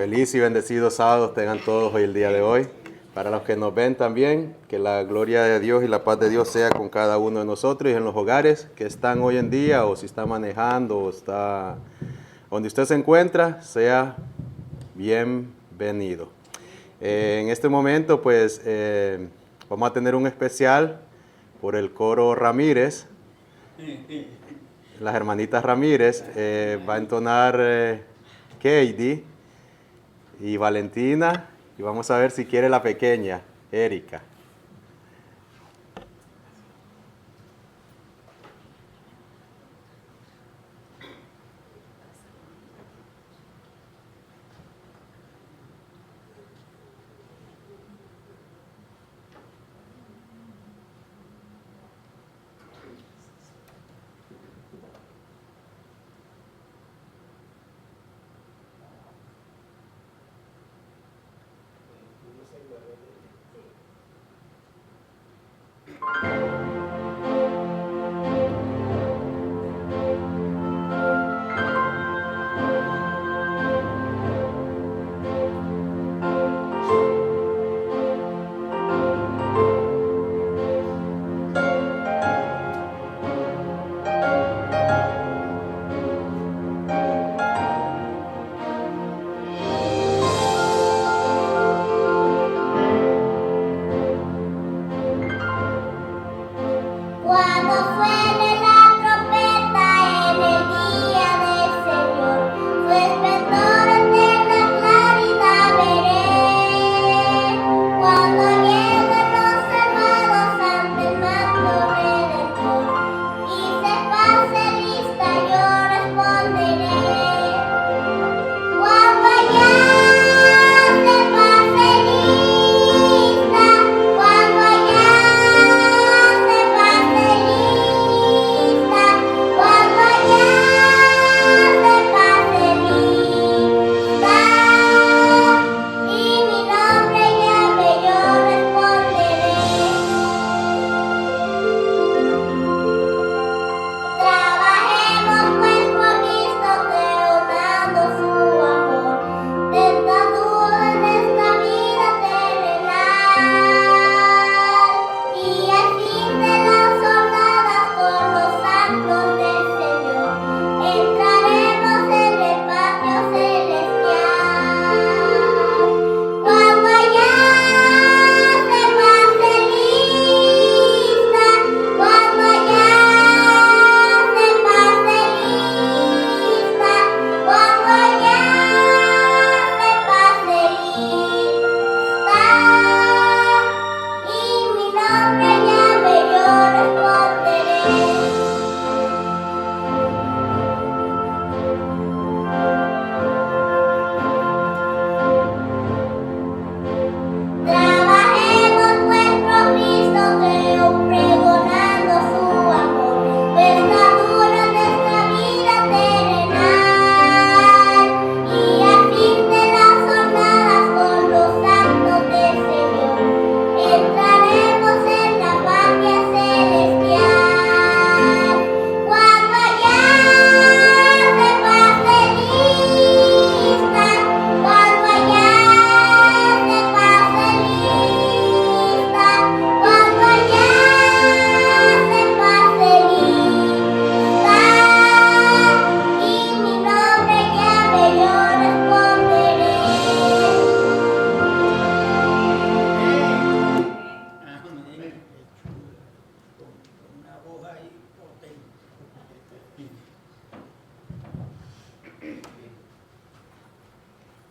Feliz y bendecido sábado tengan todos hoy el día de hoy. Para los que nos ven también, que la gloria de Dios y la paz de Dios sea con cada uno de nosotros y en los hogares que están hoy en día, o si está manejando, o está donde usted se encuentra, sea bienvenido. En este momento, pues, vamos a tener un especial por el coro Ramírez. Las hermanitas Ramírez va a entonar Katie y Valentina, y vamos a ver si quiere la pequeña, Erika.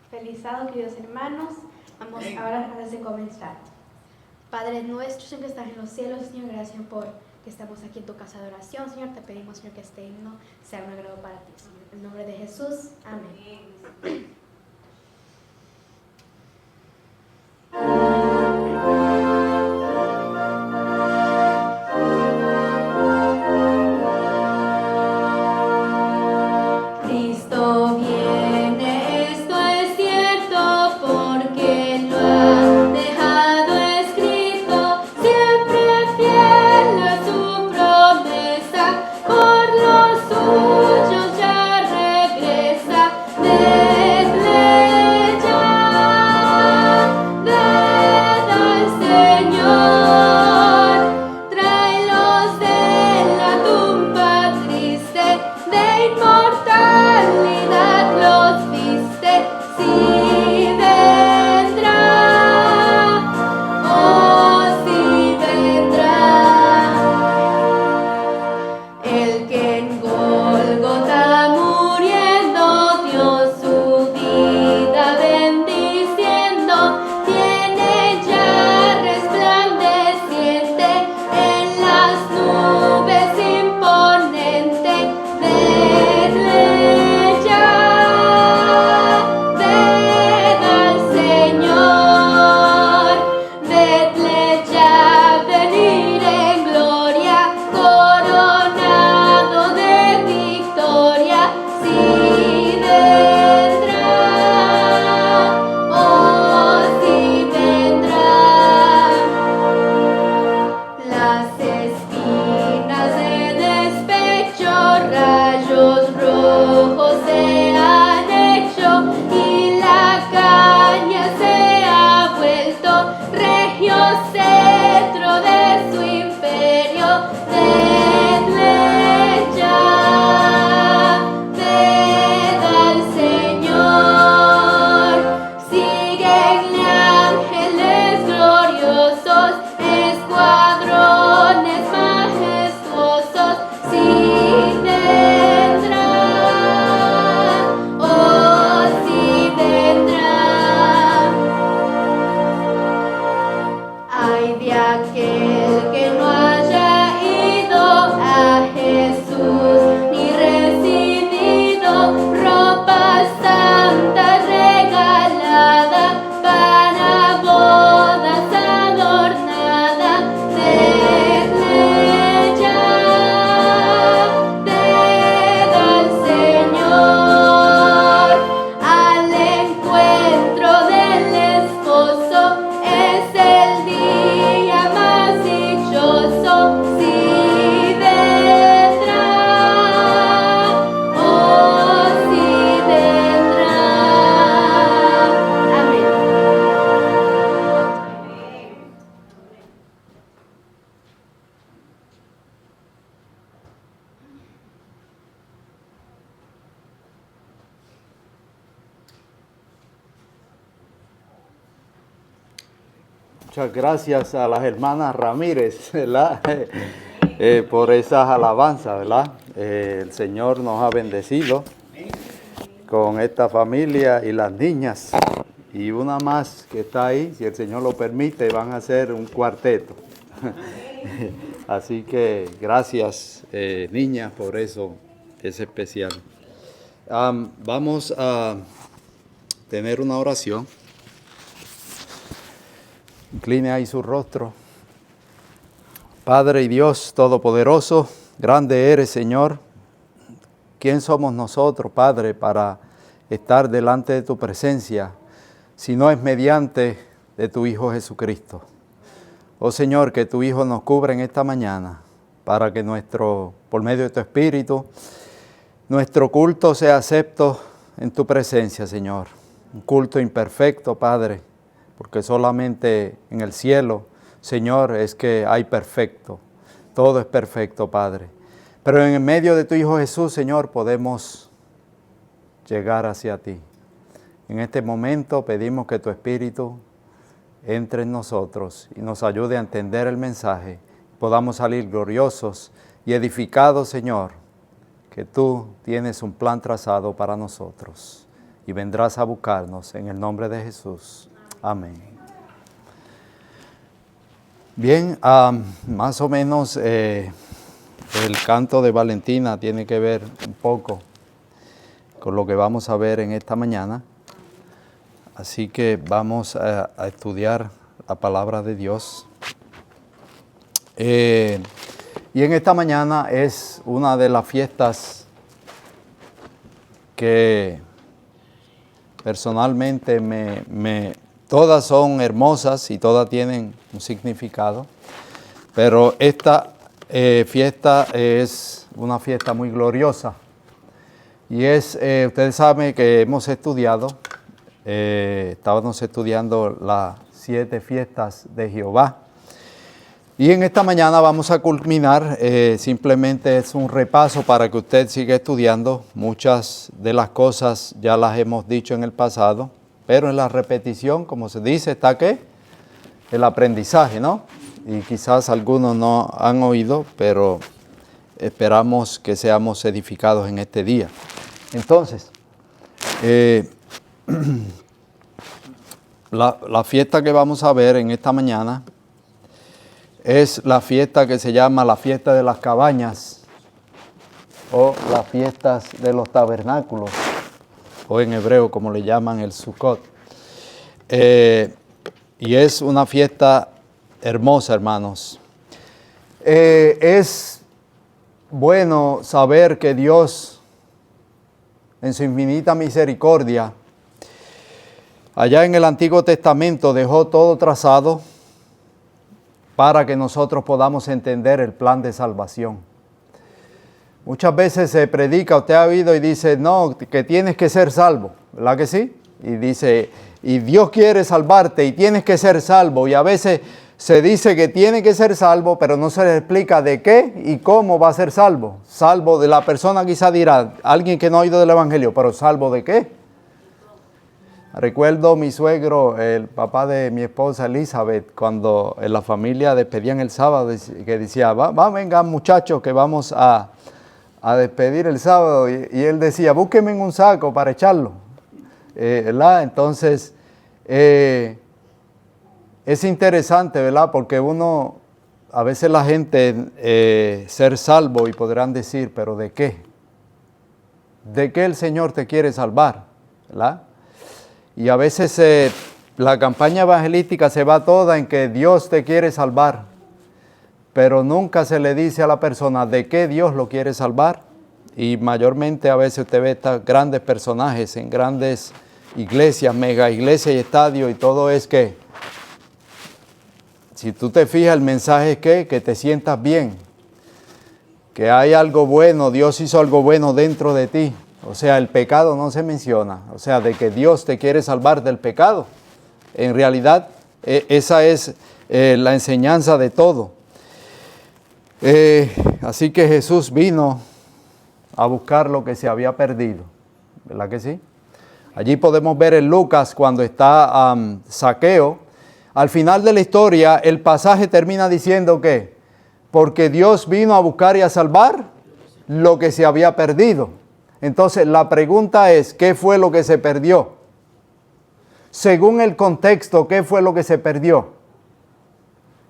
Feliz sábado, queridos hermanos. Vamos ahora, antes de comenzar. Padre nuestro, Señor que estás en los cielos, Señor, gracias por que estamos aquí en tu casa de oración. Señor, te pedimos, Señor, que este himno sea un agrado para ti, Señor. En el nombre de Jesús, amén. Por los suyos ya regresa de aquel que no haya ido a Jesús ni recibido ropa santa regalada para bodas adornada, denle ya, den al Señor al encuentro del esposo. Es el día más dichoso, si vendrá, oh, si vendrá. Amén. Muchas gracias a las hermanas Ramírez, ¿verdad? Por esas alabanzas, ¿verdad? El Señor nos ha bendecido con esta familia y las niñas. Y una más que está ahí, si el Señor lo permite, van a ser un cuarteto. Así que gracias, niñas, por eso es especial. Vamos a tener una oración. Incline ahí su rostro. Padre y Dios Todopoderoso, grande eres, Señor. ¿Quién somos nosotros, Padre, para estar delante de tu presencia, si no es mediante de tu Hijo Jesucristo? Oh Señor, que tu Hijo nos cubra en esta mañana, para que por medio de tu Espíritu, nuestro culto sea acepto en tu presencia, Señor. Un culto imperfecto, Padre, porque solamente en el cielo, Señor, es que hay perfecto. Todo es perfecto, Padre. Pero en el medio de tu Hijo Jesús, Señor, podemos llegar hacia ti. En este momento pedimos que tu Espíritu entre en nosotros y nos ayude a entender el mensaje. Podamos salir gloriosos y edificados, Señor, que tú tienes un plan trazado para nosotros y vendrás a buscarnos en el nombre de Jesús. Amén. Bien, más o menos el canto de Valentina tiene que ver un poco con lo que vamos a ver en esta mañana. Así que vamos a estudiar la palabra de Dios. Y en esta mañana es una de las fiestas que personalmente todas son hermosas y todas tienen un significado, pero esta fiesta es una fiesta muy gloriosa. Y ustedes saben que hemos estudiado, estábamos estudiando las 7 fiestas de Jehová. Y en esta mañana vamos a culminar, simplemente es un repaso para que usted siga estudiando. Muchas de las cosas ya las hemos dicho en el pasado, pero en la repetición, como se dice, está ¿qué? El aprendizaje, ¿no? Y quizás algunos no han oído, pero esperamos que seamos edificados en este día. Entonces, la fiesta que vamos a ver en esta mañana es la fiesta que se llama la fiesta de las cabañas o las fiestas de los tabernáculos, o en hebreo como le llaman el Sukkot. Y es una fiesta hermosa, hermanos. Es bueno saber que Dios, en su infinita misericordia, allá en el Antiguo Testamento dejó todo trazado para que nosotros podamos entender el plan de salvación. Muchas veces se predica, usted ha oído y dice, no, que tienes que ser salvo, ¿verdad que sí? Y dice, y Dios quiere salvarte y tienes que ser salvo. Y a veces se dice que tiene que ser salvo, pero no se le explica de qué y cómo va a ser salvo. Salvo de la persona quizá dirá, alguien que no ha oído del Evangelio, pero ¿salvo de qué? Recuerdo mi suegro, el papá de mi esposa Elizabeth, cuando en la familia despedían el sábado, que decía, vengan muchachos que vamos a despedir el sábado. Y él decía, búsquenme en un saco para echarlo. ¿Verdad? Entonces, Es interesante, ¿verdad? Porque a veces la gente, ser salvo, y podrán decir, ¿pero de qué? ¿De qué el Señor te quiere salvar? ¿Verdad? Y a veces la campaña evangelística se va toda en que Dios te quiere salvar, pero nunca se le dice a la persona de qué Dios lo quiere salvar. Y mayormente a veces usted ve estos grandes personajes en grandes iglesias, mega iglesias y estadios, y todo es que, si tú te fijas, el mensaje es que te sientas bien, que hay algo bueno, Dios hizo algo bueno dentro de ti. O sea, el pecado no se menciona, o sea, de que Dios te quiere salvar del pecado. En realidad, esa es la enseñanza de todo. Así que Jesús vino a buscar lo que se había perdido, ¿verdad que sí? Allí podemos ver en Lucas cuando está Zaqueo. Al final de la historia, el pasaje termina diciendo que, porque Dios vino a buscar y a salvar lo que se había perdido. Entonces, la pregunta es, ¿qué fue lo que se perdió? Según el contexto, ¿qué fue lo que se perdió?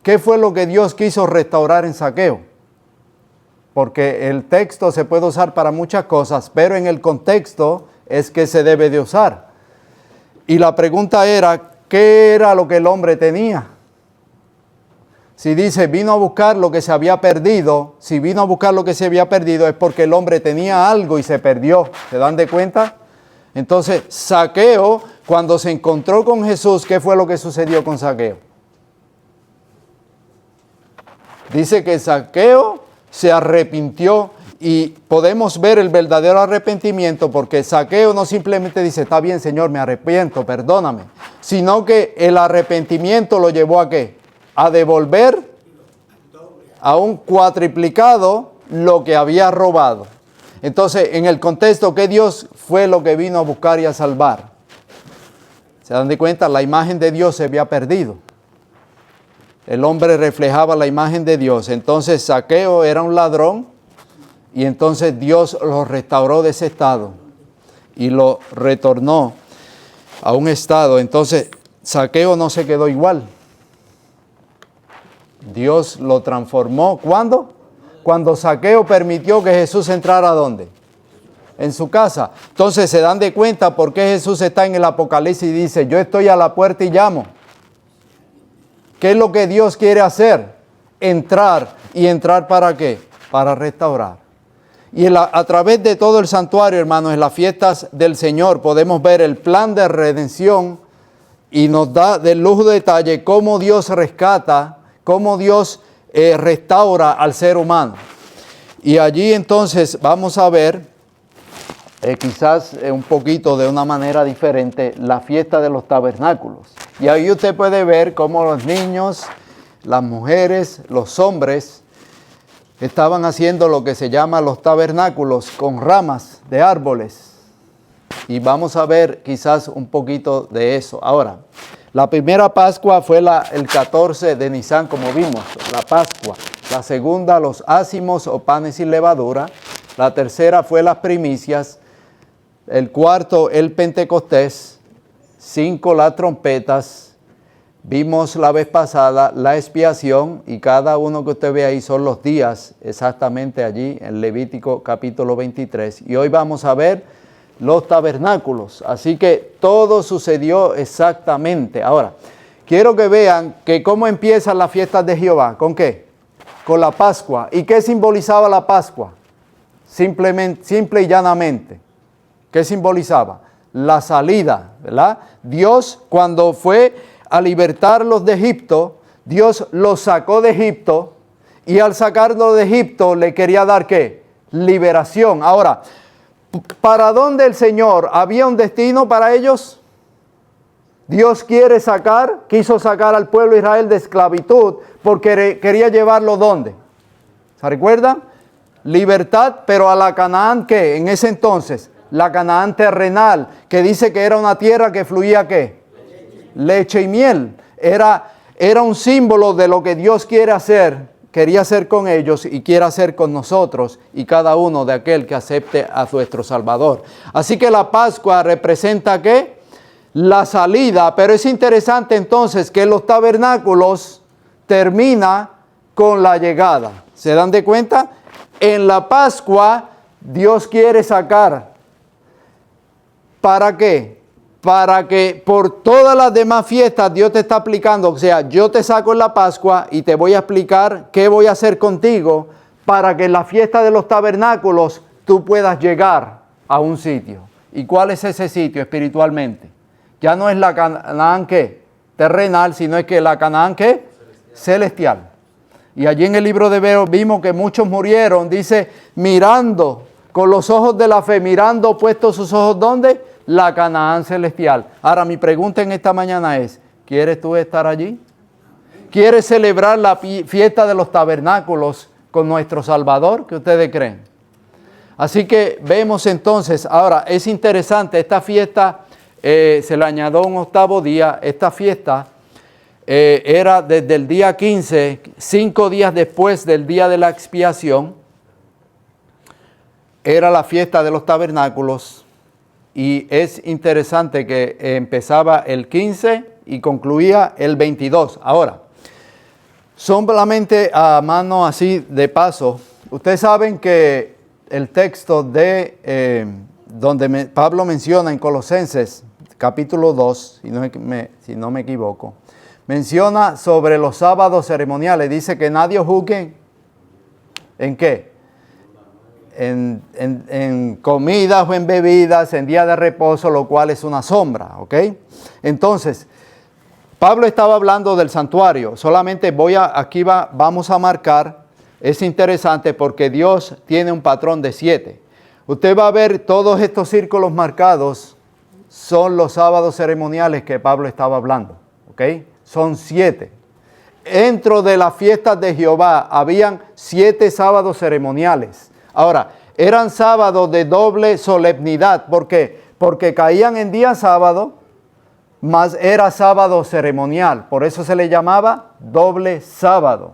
¿Qué fue lo que Dios quiso restaurar en Zaqueo? Porque el texto se puede usar para muchas cosas, pero en el contexto es que se debe de usar. Y la pregunta era, ¿qué era lo que el hombre tenía? Si dice, vino a buscar lo que se había perdido, si vino a buscar lo que se había perdido es porque el hombre tenía algo y se perdió. ¿Se dan de cuenta? Entonces, Zaqueo, cuando se encontró con Jesús, ¿qué fue lo que sucedió con Zaqueo? Dice que Zaqueo se arrepintió, y podemos ver el verdadero arrepentimiento porque Zaqueo no simplemente dice, está bien, Señor, me arrepiento, perdóname, sino que el arrepentimiento lo llevó a ¿qué? A devolver a un cuatriplicado lo que había robado. Entonces, en el contexto, ¿qué Dios fue lo que vino a buscar y a salvar? ¿Se dan de cuenta? La imagen de Dios se había perdido. El hombre reflejaba la imagen de Dios. Entonces, Zaqueo era un ladrón y entonces Dios lo restauró de ese estado y lo retornó a un estado. Entonces, Zaqueo no se quedó igual. Dios lo transformó. ¿Cuándo? Cuando Zaqueo permitió que Jesús entrara ¿a dónde? En su casa. Entonces se dan de cuenta por qué Jesús está en el Apocalipsis y dice, yo estoy a la puerta y llamo. ¿Qué es lo que Dios quiere hacer? Entrar. ¿Y entrar para qué? Para restaurar. Y a través de todo el santuario, hermanos, en las fiestas del Señor podemos ver el plan de redención y nos da de lujo de detalle cómo Dios rescata, cómo Dios restaura al ser humano. Y allí entonces vamos a ver, quizás un poquito de una manera diferente, la fiesta de los tabernáculos. Y ahí usted puede ver cómo los niños, las mujeres, los hombres estaban haciendo lo que se llama los tabernáculos con ramas de árboles. Y vamos a ver quizás un poquito de eso. Ahora, la primera Pascua fue el 14 de Nisan, como vimos, la Pascua. La segunda, los ácimos o panes sin levadura. La tercera fue las primicias. El cuarto, el Pentecostés. 5, las trompetas. Vimos la vez pasada la expiación y cada uno que usted ve ahí son los días exactamente allí en Levítico capítulo 23. Y hoy vamos a ver los tabernáculos. Así que todo sucedió exactamente. Ahora, quiero que vean que cómo empiezan las fiestas de Jehová. ¿Con qué? Con la Pascua. ¿Y qué simbolizaba la Pascua? Simple y llanamente. ¿Qué simbolizaba? La salida, ¿verdad? Dios, cuando fue a libertarlos de Egipto, Dios los sacó de Egipto y al sacarlos de Egipto le quería dar ¿qué? Liberación. Ahora, ¿para dónde el Señor? ¿Había un destino para ellos? Dios quiso sacar al pueblo de Israel de esclavitud porque quería llevarlo ¿dónde? ¿Se recuerdan? Libertad, pero a la Canaán ¿qué? En ese entonces, la Canaán terrenal, que dice que era una tierra que fluía ¿qué? Leche y miel. Era un símbolo de lo que Dios quiere hacer, quería hacer con ellos y quiere hacer con nosotros y cada uno de aquel que acepte a nuestro Salvador. Así que la Pascua representa ¿qué? la salida, pero es interesante entonces que los tabernáculos termina con la llegada. ¿Se dan de cuenta? En la Pascua Dios quiere sacar. ¿Para qué? Para que por todas las demás fiestas Dios te está aplicando. O sea, yo te saco en la Pascua y te voy a explicar qué voy a hacer contigo para que en la fiesta de los tabernáculos tú puedas llegar a un sitio. ¿Y cuál es ese sitio espiritualmente? Ya no es la Canaán ¿qué? Terrenal, sino es que la Canaán ¿qué? Celestial. Y allí en el libro de Hebreos vimos que muchos murieron, dice, mirando con los ojos de la fe, mirando puestos sus ojos, ¿dónde? La Canaán celestial. Ahora mi pregunta en esta mañana es, ¿quieres tú estar allí? ¿Quieres celebrar la fiesta de los tabernáculos con nuestro Salvador? ¿Qué ustedes creen? Así que vemos entonces, ahora es interesante, esta fiesta se le añadió un octavo día. Esta fiesta era desde el día 15, 5 días después del día de la expiación. Era la fiesta de los tabernáculos y es interesante que empezaba el 15 y concluía el 22. Ahora, solamente a mano así de paso, ustedes saben que el texto de donde Pablo menciona en Colosenses, capítulo 2, si no me equivoco, menciona sobre los sábados ceremoniales. Dice que nadie juzgue en qué, en comidas o en bebidas, en día de reposo, lo cual es una sombra, ¿ok? Entonces, Pablo estaba hablando del santuario. Solamente vamos a marcar, es interesante porque Dios tiene un patrón de 7. Usted va a ver todos estos círculos marcados, son los sábados ceremoniales que Pablo estaba hablando, ¿ok? Son 7. Dentro de las fiestas de Jehová habían 7 sábados ceremoniales. Ahora, eran sábados de doble solemnidad. ¿Por qué? Porque caían en día sábado, más era sábado ceremonial. Por eso se le llamaba doble sábado.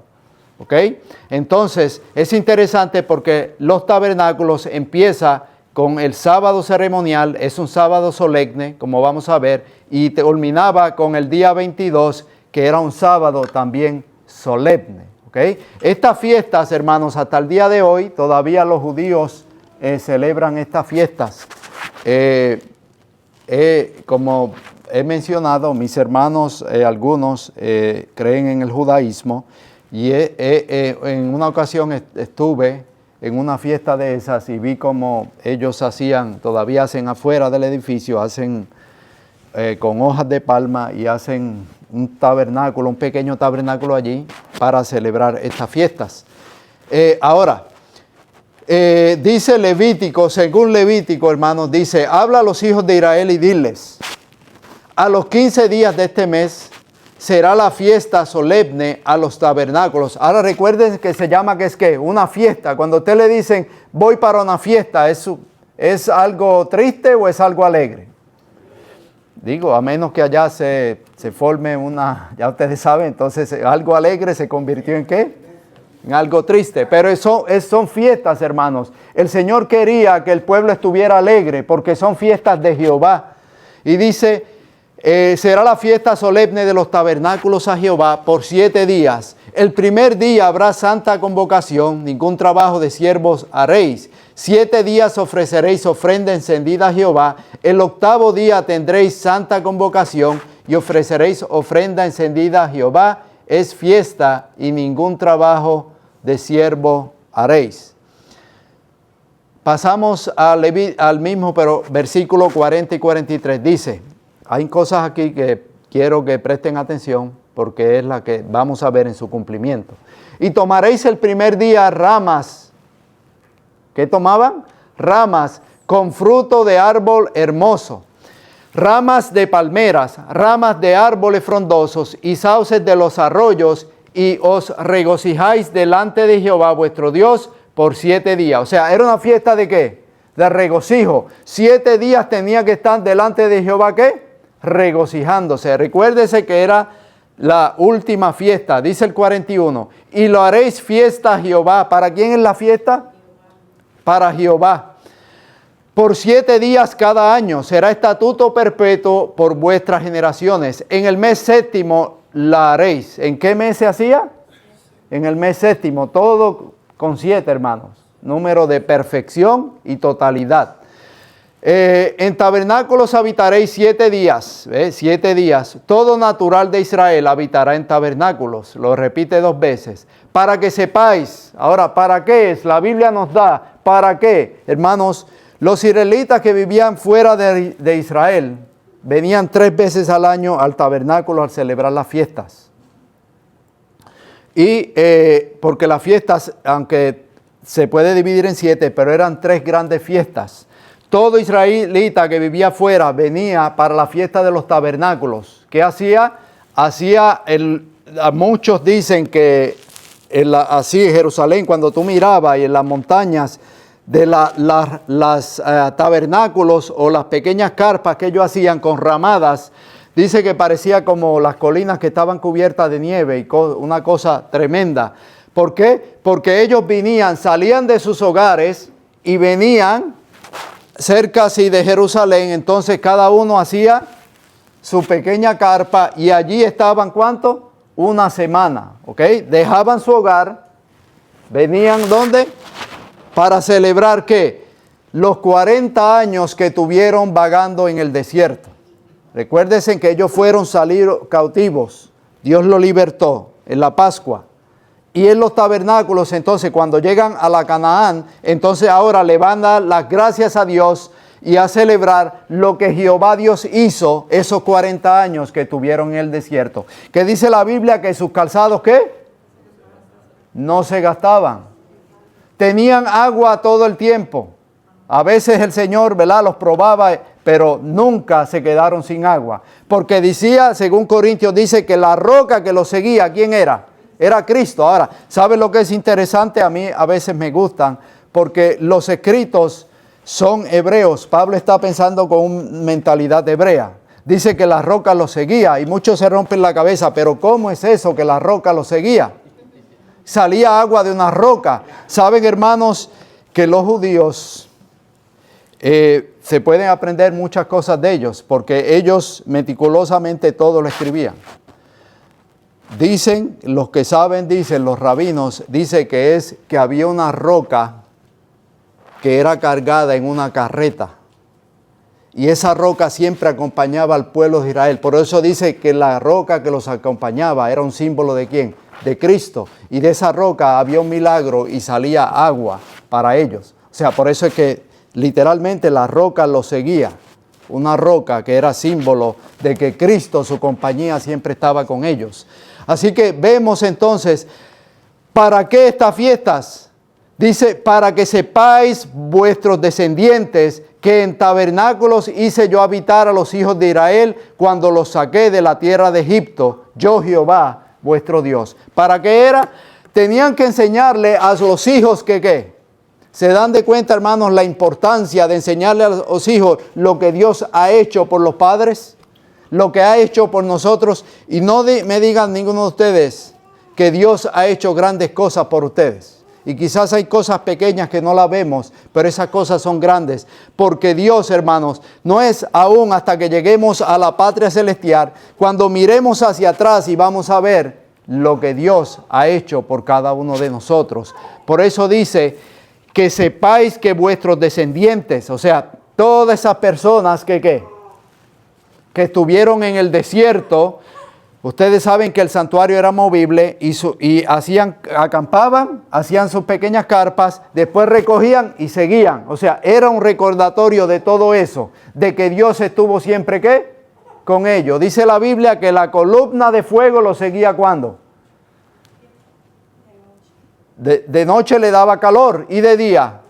¿Ok? Entonces, es interesante porque los tabernáculos empieza con el sábado ceremonial, es un sábado solemne, como vamos a ver, y terminaba con el día 22, que era un sábado también solemne. ¿Ok? Estas fiestas, hermanos, hasta el día de hoy, todavía los judíos celebran estas fiestas. Como he mencionado, mis hermanos, algunos creen en el judaísmo, y en una ocasión estuve en una fiesta de esas y vi cómo ellos todavía hacen afuera del edificio, hacen con hojas de palma y hacen un pequeño tabernáculo allí para celebrar estas fiestas. Ahora, dice Levítico, según Levítico, hermanos, dice, habla a los hijos de Israel y diles, a los 15 días de este mes será la fiesta solemne a los tabernáculos. Ahora recuerden que se llama que es ¿qué? Una fiesta. Cuando a usted le dicen, voy para una fiesta, ¿es algo triste o es algo alegre? Digo, a menos que allá se forme ya ustedes saben, entonces algo alegre se convirtió en ¿qué? En algo triste. Pero son fiestas, hermanos. El Señor quería que el pueblo estuviera alegre porque son fiestas de Jehová. Y dice, será la fiesta solemne de los tabernáculos a Jehová por 7 días. El primer día habrá santa convocación, ningún trabajo de siervos haréis. 7 días ofreceréis ofrenda encendida a Jehová. El 8º día tendréis santa convocación y ofreceréis ofrenda encendida a Jehová. Es fiesta y ningún trabajo de siervo haréis. Pasamos al mismo, pero versículo 40 y 43 dice, hay cosas aquí que quiero que presten atención porque es la que vamos a ver en su cumplimiento. Y tomaréis el primer día ramas. ¿Qué tomaban? Ramas con fruto de árbol hermoso, ramas de palmeras, ramas de árboles frondosos y sauces de los arroyos, y os regocijáis delante de Jehová vuestro Dios por 7 días. O sea, ¿era una fiesta de qué? De regocijo. 7 días tenía que estar delante de Jehová, ¿qué? Regocijándose. Recuérdese que era la última fiesta, dice el 41. Y lo haréis fiesta a Jehová. ¿Para quién es la fiesta? Para Jehová. Por 7 días cada año será estatuto perpetuo por vuestras generaciones. En el mes séptimo la haréis. ¿En qué mes se hacía? En el mes séptimo, todo con 7, hermanos. Número de perfección y totalidad. En tabernáculos habitaréis 7 días. 7 días. Todo natural de Israel habitará en tabernáculos. Lo repite 2 veces. Para que sepáis. Ahora, ¿para qué es? La Biblia nos da. ¿Para qué? Hermanos, los israelitas que vivían fuera de Israel venían 3 veces al año al tabernáculo al celebrar las fiestas. Y porque las fiestas, aunque se puede dividir en 7, pero eran 3 grandes fiestas. Todo israelita que vivía fuera venía para la fiesta de los tabernáculos. ¿Qué hacía? Muchos dicen que así en Jerusalén, cuando tú mirabas y en las montañas de las tabernáculos o las pequeñas carpas que ellos hacían con ramadas, dice que parecía como las colinas que estaban cubiertas de nieve y una cosa tremenda. ¿Por qué? Porque ellos salían de sus hogares y venían cerca así de Jerusalén, entonces cada uno hacía su pequeña carpa y allí estaban, ¿cuánto? Una semana, ¿ok? Dejaban su hogar, venían, ¿dónde? Para celebrar, ¿qué? Los 40 años que tuvieron vagando en el desierto. Recuérdense que ellos fueron salir cautivos, Dios los libertó en la Pascua. Y en los tabernáculos, entonces, cuando llegan a la Canaán, entonces ahora le van a dar las gracias a Dios y a celebrar lo que Jehová Dios hizo esos 40 años que tuvieron en el desierto. ¿Qué dice la Biblia? Que sus calzados, ¿qué? No se gastaban. Tenían agua todo el tiempo. A veces el Señor, ¿verdad?, los probaba, pero nunca se quedaron sin agua. Porque decía, según Corintios, dice que la roca que los seguía, ¿quién era? Era Cristo. Ahora, ¿saben lo que es interesante? A mí a veces me gustan porque los escritos son hebreos. Pablo está pensando con una mentalidad hebrea. Dice que la roca los seguía y muchos se rompen la cabeza. Pero ¿cómo es eso que la roca los seguía? Salía agua de una roca. ¿Saben, hermanos, que los judíos se pueden aprender muchas cosas de ellos? Porque ellos meticulosamente todo lo escribían. Dicen, los que saben, dicen, los rabinos, dice que había una roca que era cargada en una carreta. Y esa roca siempre acompañaba al pueblo de Israel. Por eso dice que la roca que los acompañaba era un símbolo ¿de quién? De Cristo. Y de esa roca había un milagro y salía agua para ellos. O sea, por eso es que literalmente la roca los seguía. Una roca que era símbolo de que Cristo, su compañía, siempre estaba con ellos. Así que vemos entonces, ¿para qué estas fiestas? Dice, para que sepáis vuestros descendientes que en tabernáculos hice yo habitar a los hijos de Israel cuando los saqué de la tierra de Egipto, yo Jehová, vuestro Dios. ¿Para qué era? Tenían que enseñarle a los hijos que ¿qué? ¿Se dan de cuenta, hermanos, la importancia de enseñarle a los hijos lo que Dios ha hecho por los padres? Lo que ha hecho por nosotros. Y no me digan ninguno de ustedes que Dios ha hecho grandes cosas por ustedes. Y quizás hay cosas pequeñas que no las vemos, pero esas cosas son grandes. Porque Dios, hermanos, no es aún hasta que lleguemos a la patria celestial, cuando miremos hacia atrás y vamos a ver lo que Dios ha hecho por cada uno de nosotros. Por eso dice que sepáis que vuestros descendientes, o sea, todas esas personas que estuvieron en el desierto, ustedes saben que el santuario era movible y acampaban, hacían sus pequeñas carpas, después recogían y seguían. O sea, era un recordatorio de todo eso, de que Dios estuvo siempre ¿qué? Con ellos. Dice la Biblia que la columna de fuego lo seguía ¿cuándo? De noche le daba calor y de día,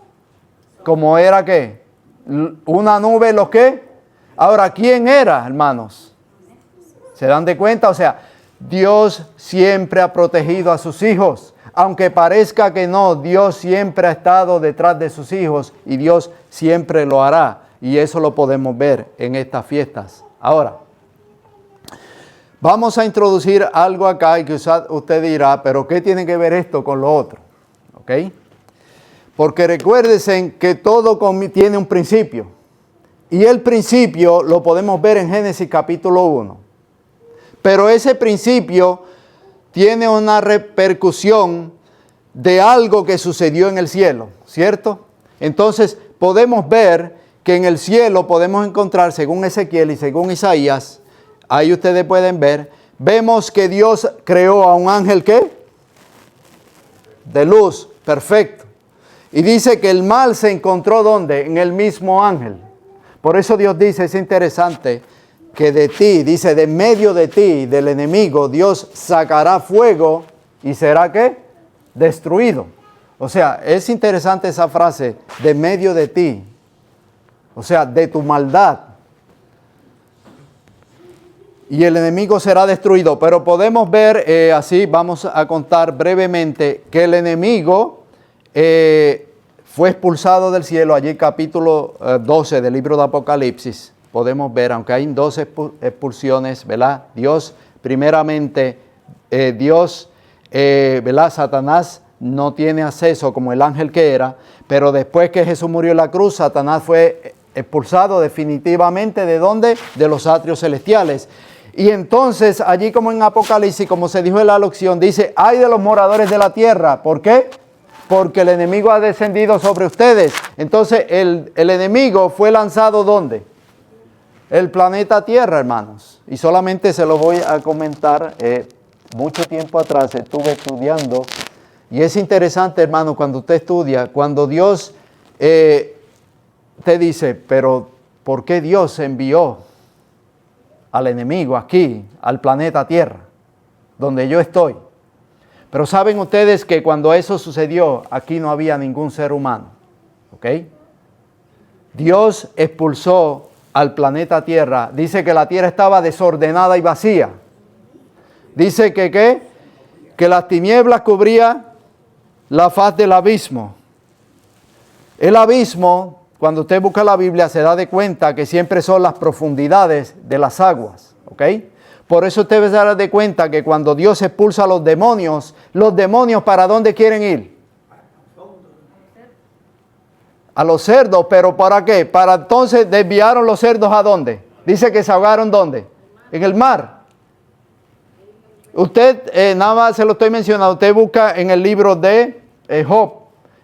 como era ¿qué? Una nube, ¿los qué? Ahora, ¿quién era, hermanos? ¿Se dan de cuenta? O sea, Dios siempre ha protegido a sus hijos. Aunque parezca que no, Dios siempre ha estado detrás de sus hijos y Dios siempre lo hará. Y eso lo podemos ver en estas fiestas. Ahora, vamos a introducir algo acá y que usted dirá, pero ¿qué tiene que ver esto con lo otro? ¿Ok? Porque recuérdense que todo tiene un principio. Y el principio lo podemos ver en Génesis capítulo 1. Pero ese principio tiene una repercusión de algo que sucedió en el cielo, ¿cierto? Entonces podemos ver que en el cielo podemos encontrar, según Ezequiel y según Isaías, ahí ustedes pueden ver, vemos que Dios creó a un ángel, ¿qué? De luz, perfecto. Y dice que el mal se encontró, ¿dónde? En el mismo ángel. Por eso Dios dice, es interesante, que de ti, dice, de medio de ti, del enemigo, Dios sacará fuego y será, ¿qué? Destruido. O sea, es interesante esa frase, de medio de ti. O sea, de tu maldad. Y el enemigo será destruido. Pero podemos ver, así vamos a contar brevemente, que el enemigo fue expulsado del cielo. Allí capítulo 12 del libro de Apocalipsis. Podemos ver, aunque hay 12 expulsiones, ¿verdad? Dios, primeramente, ¿verdad? Satanás no tiene acceso como el ángel que era, pero después que Jesús murió en la cruz, Satanás fue expulsado definitivamente, ¿de dónde? De los atrios celestiales. Y entonces, allí como en Apocalipsis, como se dijo en la alusión, dice, ¡ay de los moradores de la tierra! ¿Por qué? Porque el enemigo ha descendido sobre ustedes. Entonces, el enemigo fue lanzado, ¿dónde? El planeta Tierra, hermanos. Y solamente se lo voy a comentar. Mucho tiempo atrás estuve estudiando. Y es interesante, hermano, cuando usted estudia, cuando Dios te dice, pero ¿por qué Dios envió al enemigo aquí, al planeta Tierra, donde yo estoy? Pero saben ustedes que cuando eso sucedió, aquí no había ningún ser humano. ¿Ok? Dios expulsó al planeta Tierra. Dice que la Tierra estaba desordenada y vacía. Dice que ¿qué? Que las tinieblas cubrían la faz del abismo. El abismo, cuando usted busca la Biblia, se da de cuenta que siempre son las profundidades de las aguas. ¿Ok? Por eso usted se da de cuenta que cuando Dios expulsa a los demonios ¿para dónde quieren ir? A los cerdos, pero ¿para qué? Para entonces desviaron los cerdos ¿a dónde? Dice que se ahogaron ¿dónde? En el mar. Usted, nada más se lo estoy mencionando, usted busca en el libro de Job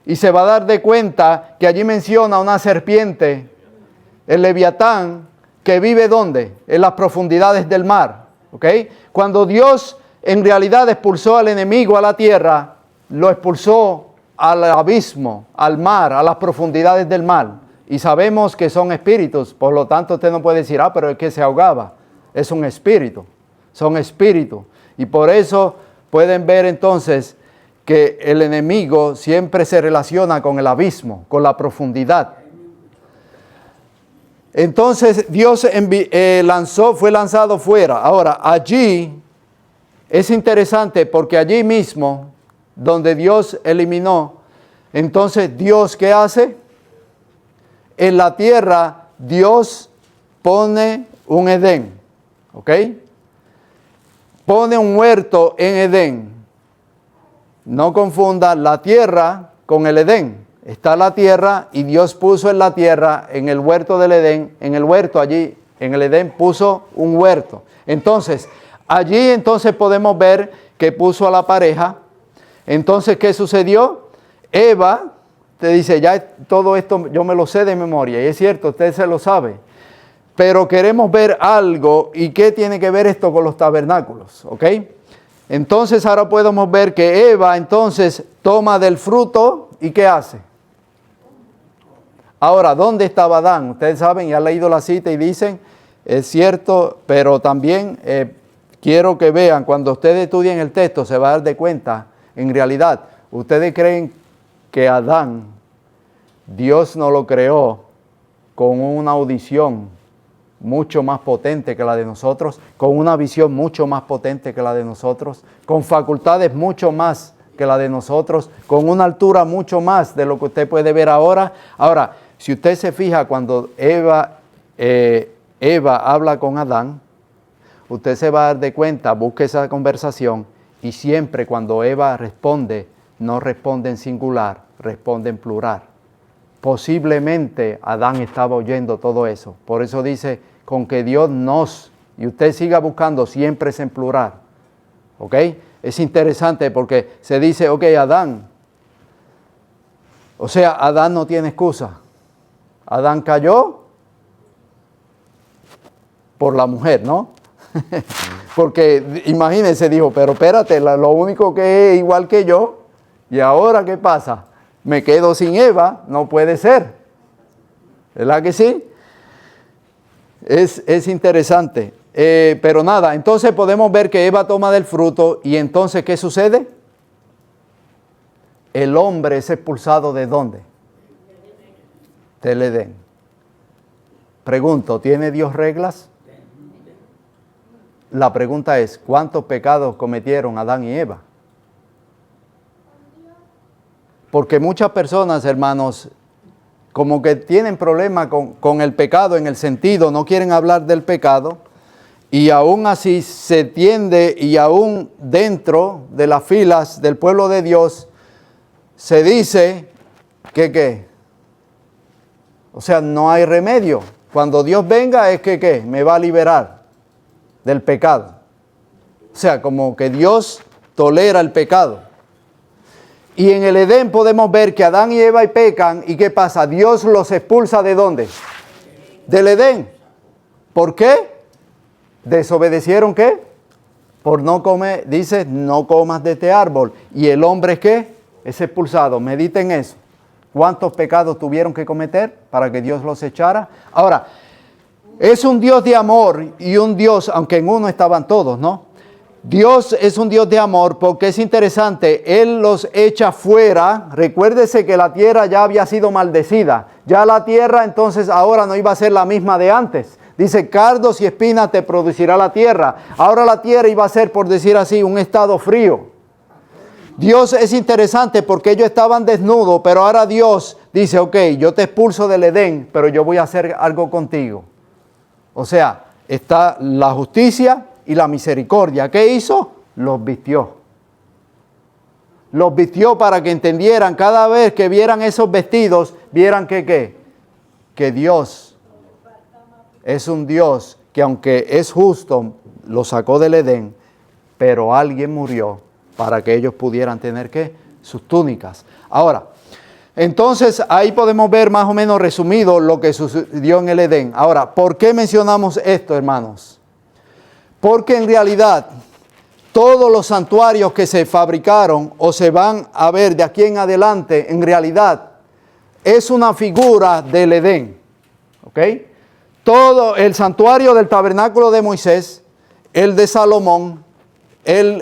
y se va a dar de cuenta que allí menciona una serpiente, el Leviatán, que vive ¿dónde? En las profundidades del mar. ¿Ok? Cuando Dios en realidad expulsó al enemigo a la tierra, lo expulsó al abismo, al mar, a las profundidades del mar. Y sabemos que son espíritus, por lo tanto usted no puede decir, pero es que se ahogaba. Es un espíritu, son espíritus. Y por eso pueden ver entonces que el enemigo siempre se relaciona con el abismo, con la profundidad. Entonces Dios fue lanzado fuera. Ahora, allí es interesante porque allí mismo, donde Dios eliminó, entonces Dios, ¿qué hace? En la tierra Dios pone un Edén, ¿ok? Pone un huerto en Edén. No confundan la tierra con el Edén. Está la tierra y Dios puso en la tierra, en el huerto del Edén, en el huerto allí, en el Edén puso un huerto. Entonces, allí entonces podemos ver que puso a la pareja. Entonces, ¿qué sucedió? Eva te dice, ya todo esto yo me lo sé de memoria, y es cierto, usted se lo sabe. Pero queremos ver algo, ¿y qué tiene que ver esto con los tabernáculos? ¿Ok? Entonces ahora podemos ver que Eva entonces toma del fruto, ¿y qué hace? Ahora, ¿dónde estaba Adán? Ustedes saben, ya han leído la cita y dicen, es cierto, pero también quiero que vean, cuando ustedes estudien el texto se va a dar de cuenta, en realidad, ustedes creen que Adán, Dios no lo creó con una audición mucho más potente que la de nosotros, con una visión mucho más potente que la de nosotros, con facultades mucho más que la de nosotros, con una altura mucho más de lo que usted puede ver ahora. Ahora, si usted se fija cuando Eva habla con Adán, usted se va a dar de cuenta, busque esa conversación y siempre cuando Eva responde, no responde en singular, responde en plural. Posiblemente Adán estaba oyendo todo eso. Por eso dice, con que Dios nos, y usted siga buscando, siempre es en plural. ¿Ok? Es interesante porque se dice, ok, Adán. O sea, Adán no tiene excusa. Adán cayó por la mujer, ¿no? Porque imagínense, dijo, pero espérate, lo único que es igual que yo, ¿y ahora qué pasa? Me quedo sin Eva, no puede ser. ¿Verdad que sí? Es interesante. Pero nada, entonces podemos ver que Eva toma del fruto y entonces ¿qué sucede? El hombre es expulsado ¿de dónde? Del Edén. Pregunto, ¿tiene Dios reglas? La pregunta es, ¿cuántos pecados cometieron Adán y Eva? Porque muchas personas, hermanos, como que tienen problemas con el pecado en el sentido, no quieren hablar del pecado, y aún así se tiende, y aún dentro de las filas del pueblo de Dios, se dice que ¿qué? O sea, no hay remedio. Cuando Dios venga es que ¿qué? Me va a liberar del pecado. O sea, como que Dios tolera el pecado. Y en el Edén podemos ver que Adán y Eva pecan, ¿y qué pasa? Dios los expulsa ¿de dónde? Del Edén. ¿Por qué? ¿Desobedecieron qué? Por no comer, dice, no comas de este árbol. ¿Y el hombre es qué? Es expulsado. Mediten eso. ¿Cuántos pecados tuvieron que cometer para que Dios los echara? Ahora, es un Dios de amor y un Dios, aunque en uno estaban todos, ¿no? Dios es un Dios de amor porque es interesante, Él los echa fuera. Recuérdese que la tierra ya había sido maldecida. Ya la tierra entonces ahora no iba a ser la misma de antes. Dice, cardos y espinas te producirá la tierra. Ahora la tierra iba a ser, por decir así, un estado frío. Dios es interesante porque ellos estaban desnudos, pero ahora Dios dice, ok, yo te expulso del Edén, pero yo voy a hacer algo contigo. O sea, está la justicia y la misericordia. ¿Qué hizo? Los vistió. Los vistió para que entendieran, cada vez que vieran esos vestidos, vieran que ¿qué? Que Dios es un Dios que aunque es justo, lo sacó del Edén, pero alguien murió para que ellos pudieran tener ¿qué? Sus túnicas. Ahora, entonces ahí podemos ver más o menos resumido lo que sucedió en el Edén. Ahora, ¿por qué mencionamos esto, hermanos? Porque en realidad todos los santuarios que se fabricaron o se van a ver de aquí en adelante, en realidad es una figura del Edén. ¿Ok? Todo el santuario del tabernáculo de Moisés, el de Salomón, el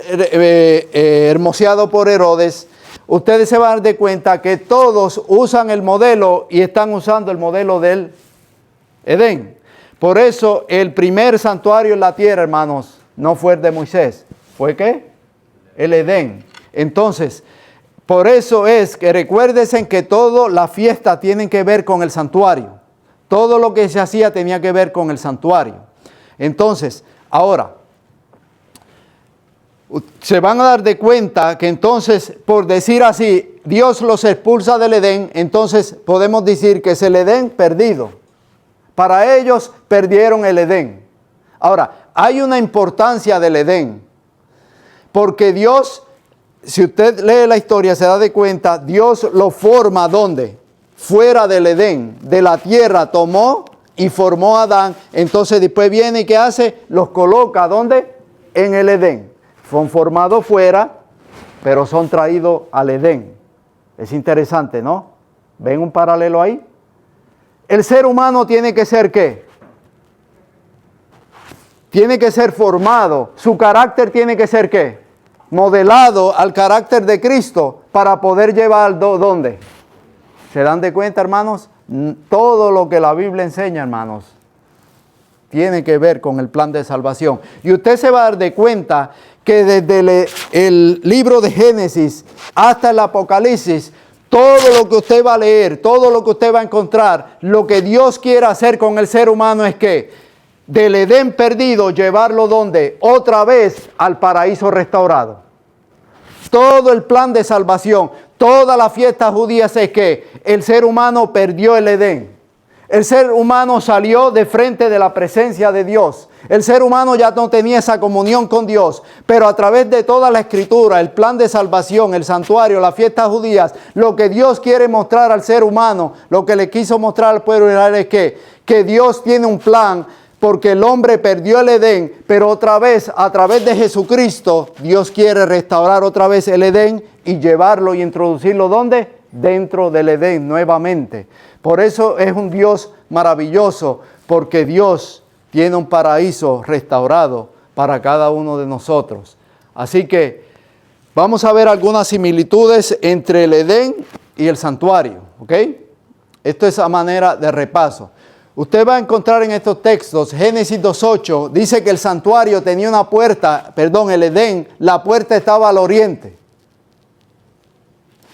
hermoseado por Herodes, ustedes se van a dar de cuenta que todos usan el modelo y están usando el modelo del Edén. Por eso el primer santuario en la tierra, hermanos, no fue el de Moisés. ¿Fue qué? El Edén. Entonces, por eso es que recuérdense que toda la fiesta tiene que ver con el santuario. Todo lo que se hacía tenía que ver con el santuario. Entonces, ahora, se van a dar de cuenta que entonces, por decir así, Dios los expulsa del Edén, entonces podemos decir que es el Edén perdido. Para ellos perdieron el Edén. Ahora, hay una importancia del Edén, porque Dios, si usted lee la historia, se da de cuenta, Dios lo forma ¿dónde? Fuera del Edén, de la tierra tomó y formó a Adán. Entonces después viene y ¿qué hace? Los coloca ¿dónde? En el Edén. Son formados fuera, pero son traídos al Edén. Es interesante, ¿no? ¿Ven un paralelo ahí? El ser humano tiene que ser ¿qué? Tiene que ser formado. Su carácter tiene que ser ¿qué? Modelado al carácter de Cristo para poder llevar ¿dónde? ¿Se dan de cuenta, hermanos? Todo lo que la Biblia enseña, hermanos, tiene que ver con el plan de salvación. Y usted se va a dar de cuenta que desde el libro de Génesis hasta el Apocalipsis, todo lo que usted va a leer, todo lo que usted va a encontrar, lo que Dios quiere hacer con el ser humano es que del Edén perdido llevarlo ¿dónde? Otra vez al paraíso restaurado. Todo el plan de salvación, Toda la fiesta judía es que el ser humano perdió el Edén. El ser humano salió de frente de la presencia de Dios. El ser humano ya no tenía esa comunión con Dios. Pero a través de toda la escritura, el plan de salvación, el santuario, las fiestas judías, lo que Dios quiere mostrar al ser humano, lo que le quiso mostrar al pueblo de Israel es que Dios tiene un plan, porque el hombre perdió el Edén, pero otra vez, a través de Jesucristo, Dios quiere restaurar otra vez el Edén y llevarlo y introducirlo, ¿dónde? Dentro del Edén nuevamente. Por eso es un Dios maravilloso, porque Dios tiene un paraíso restaurado para cada uno de nosotros. Así que vamos a ver algunas similitudes entre el Edén y el santuario, ¿ok? Esto es a manera de repaso. Usted va a encontrar en estos textos, Génesis 2:8, dice que el santuario tenía una puerta, el Edén, la puerta estaba al oriente.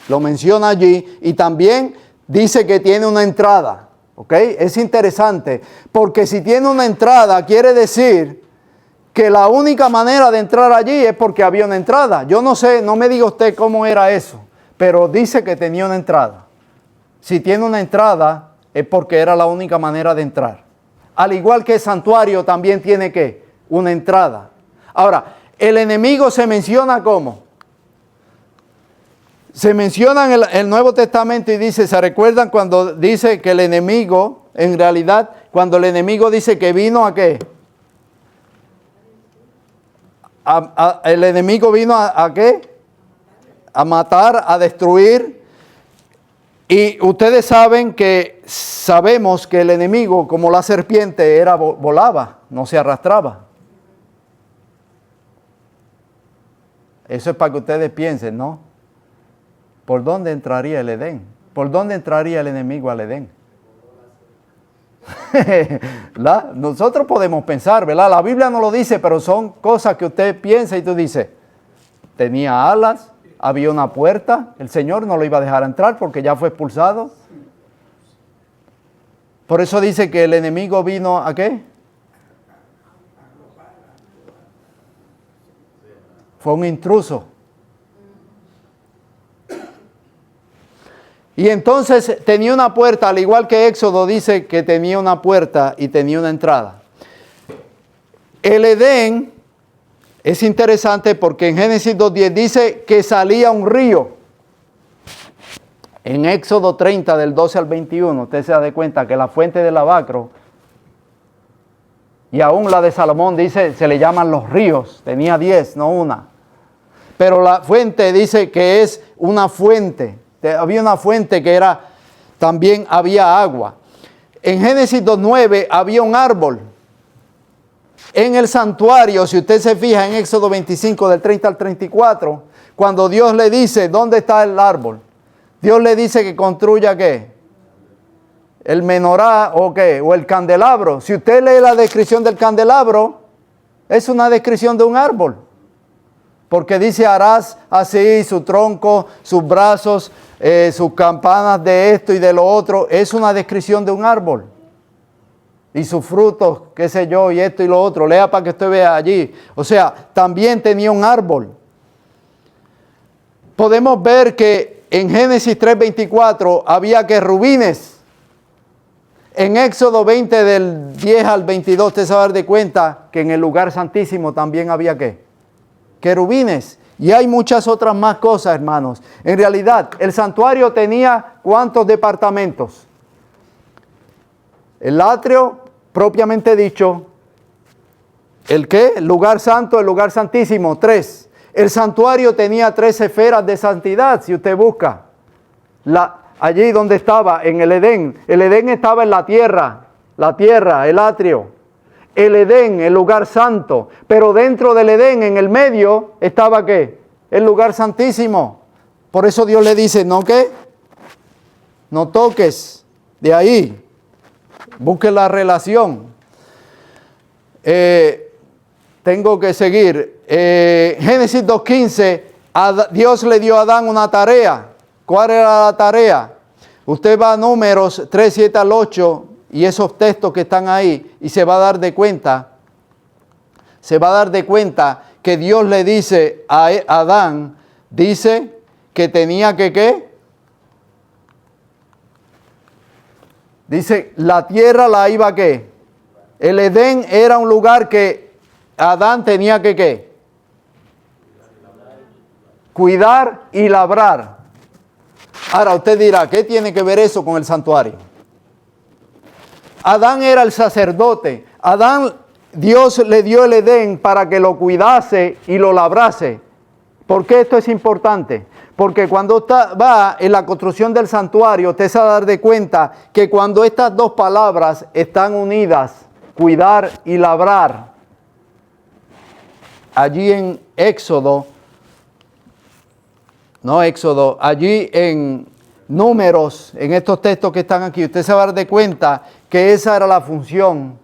Lo menciona allí, y también dice que tiene una entrada, ¿ok? Es interesante, porque si tiene una entrada, quiere decir que la única manera de entrar allí es porque había una entrada. Yo no sé, no me diga usted cómo era eso, pero dice que tenía una entrada. Si tiene una entrada, es porque era la única manera de entrar. Al igual que el santuario también tiene ¿qué? Una entrada. Ahora, el enemigo se menciona ¿cómo? Se menciona en el Nuevo Testamento y dice, ¿se recuerdan cuando dice que el enemigo, en realidad, cuando el enemigo dice que vino a qué? El enemigo vino a ¿qué? A matar, a destruir. Y ustedes sabemos que el enemigo, como la serpiente, volaba, no se arrastraba. Eso es para que ustedes piensen, ¿no? ¿Por dónde entraría el Edén? ¿Por dónde entraría el enemigo al Edén? Nosotros podemos pensar, ¿verdad? La Biblia no lo dice, pero son cosas que usted piensa y tú dices, tenía alas, había una puerta, el Señor no lo iba a dejar entrar porque ya fue expulsado. Por eso dice que el enemigo vino ¿a qué? Fue un intruso. Y entonces tenía una puerta, al igual que Éxodo dice que tenía una puerta y tenía una entrada. El Edén es interesante porque en Génesis 2:10 dice que salía un río. En Éxodo 30 del 12 al 21 usted se da cuenta que la fuente de Lavacro y aún la de Salomón dice, se le llaman los ríos, tenía 10, no una. Pero la fuente dice que es una fuente. Había una fuente que también había agua. En Génesis 2:9 había un árbol. En el santuario, si usted se fija en Éxodo 25 del 30 al 34, cuando Dios le dice, ¿dónde está el árbol? Dios le dice que construya ¿qué? El menorá o qué, o el candelabro. Si usted lee la descripción del candelabro, es una descripción de un árbol. Porque dice, harás así su tronco, sus brazos, sus campanas de esto y de lo otro. Es una descripción de un árbol. Y sus frutos, qué sé yo, y esto y lo otro. Lea para que usted vea allí. O sea, también tenía un árbol. Podemos ver que en Génesis 3:24 había querubines. En Éxodo 20 del 10 al 22 usted se va a dar de cuenta que en el lugar santísimo también había ¿qué? Querubines. Y hay muchas otras más cosas, hermanos. En realidad, el santuario tenía ¿cuántos departamentos? El atrio, propiamente dicho. ¿El qué? El lugar santo, el lugar santísimo, 3. El santuario tenía 3 esferas de santidad, si usted busca. Allí donde estaba, en el Edén. El Edén estaba en la tierra, el atrio. El Edén, el lugar santo. Pero dentro del Edén, en el medio, estaba ¿qué? El lugar santísimo. Por eso Dios le dice, ¿no qué? No toques de ahí. Busque la relación. Tengo que seguir. Génesis 2:15, Dios le dio a Adán una tarea. ¿Cuál era la tarea? Usted va a Números 3, 7 al 8 y esos textos que están ahí y se va a dar de cuenta que Dios le dice a Adán, dice que tenía que ¿qué? Dice, la tierra la iba a ¿qué? El Edén era un lugar que Adán tenía que ¿qué? Cuidar y labrar. Ahora usted dirá, ¿qué tiene que ver eso con el santuario? Adán era el sacerdote. Adán, Dios le dio el Edén para que lo cuidase y lo labrase. ¿Por qué esto es importante? Porque cuando va en la construcción del santuario, usted se va a dar de cuenta que cuando estas dos palabras están unidas, cuidar y labrar, allí en allí en Números, en estos textos que están aquí, usted se va a dar de cuenta que esa era la función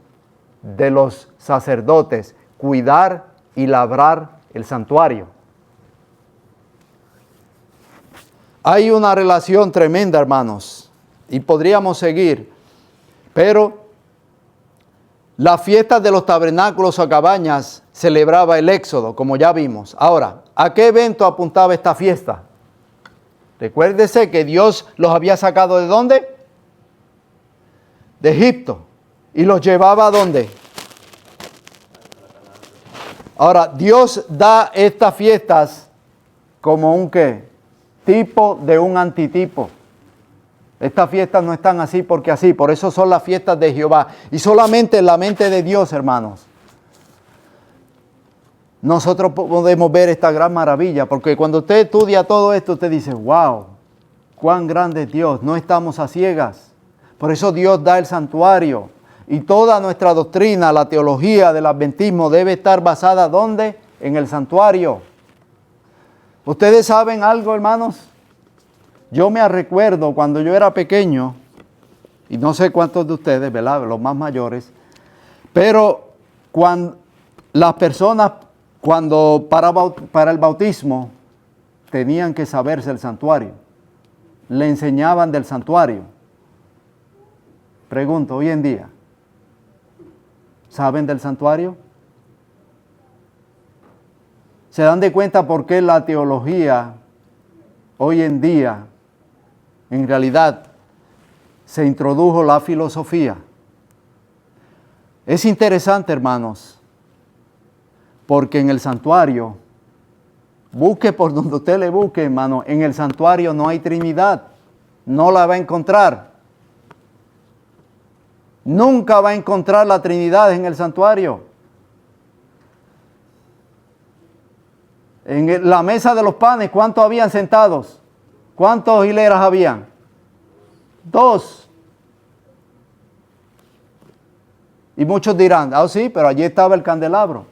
de los sacerdotes, cuidar y labrar el santuario. Hay una relación tremenda, hermanos, y podríamos seguir, pero las fiestas de los tabernáculos o cabañas celebraba el Éxodo, como ya vimos. Ahora, ¿a qué evento apuntaba esta fiesta? Recuérdese que Dios los había sacado ¿de dónde? De Egipto. ¿Y los llevaba a dónde? Ahora, Dios da estas fiestas como un ¿qué? Tipo de un antitipo. Estas fiestas no están así porque así, por eso son las fiestas de Jehová. Y solamente en la mente de Dios, hermanos, nosotros podemos ver esta gran maravilla, porque cuando usted estudia todo esto, usted dice, wow, cuán grande es Dios, no estamos a ciegas. Por eso Dios da el santuario. Y toda nuestra doctrina, la teología del adventismo debe estar basada ¿dónde? En el santuario. ¿Ustedes saben algo, hermanos? Yo me recuerdo cuando yo era pequeño, y no sé cuántos de ustedes, ¿verdad? Los más mayores, pero cuando las personas, para el bautismo, tenían que saberse el santuario. Le enseñaban del santuario. Pregunto, hoy en día, ¿saben del santuario? ¿Se dan de cuenta por qué la teología hoy en día, en realidad, se introdujo la filosofía? Es interesante, hermanos, porque en el santuario, busque por donde usted le busque, hermano, en el santuario no hay Trinidad, no la va a encontrar. Nunca va a encontrar la Trinidad en el santuario. En la mesa de los panes, ¿cuántos habían sentados? ¿Cuántos hileras habían? 2. Y muchos dirán, sí, pero allí estaba el candelabro.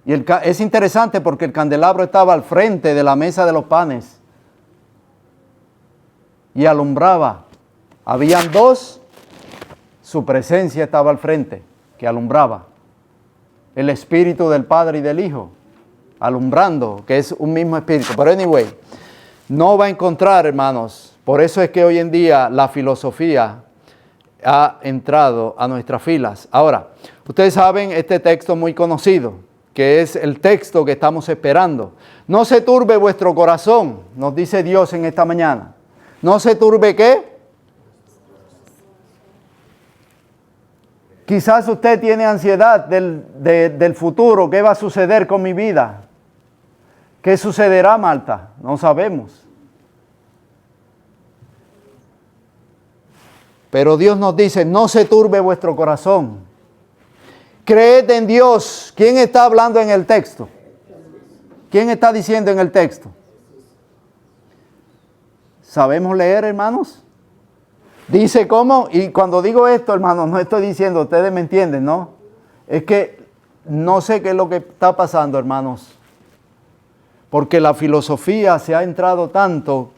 Y es interesante porque el candelabro estaba al frente de la mesa de los panes y alumbraba. Habían 2, su presencia estaba al frente, que alumbraba. El Espíritu del Padre y del Hijo, alumbrando, que es un mismo Espíritu. Pero anyway, no va a encontrar, hermanos. Por eso es que hoy en día la filosofía ha entrado a nuestras filas. Ahora, ustedes saben este texto muy conocido, que es el texto que estamos esperando. No se turbe vuestro corazón, nos dice Dios en esta mañana. ¿No se turbe qué? Quizás usted tiene ansiedad del futuro. ¿Qué va a suceder con mi vida? ¿Qué sucederá, Marta? No sabemos. Pero Dios nos dice, no se turbe vuestro corazón. Creed en Dios. ¿Quién está hablando en el texto? ¿Quién está diciendo en el texto? ¿Sabemos leer, hermanos? Dice cómo, y cuando digo esto, hermanos, no estoy diciendo, ustedes me entienden, ¿no? Es que no sé qué es lo que está pasando, hermanos. Porque la filosofía se ha entrado tanto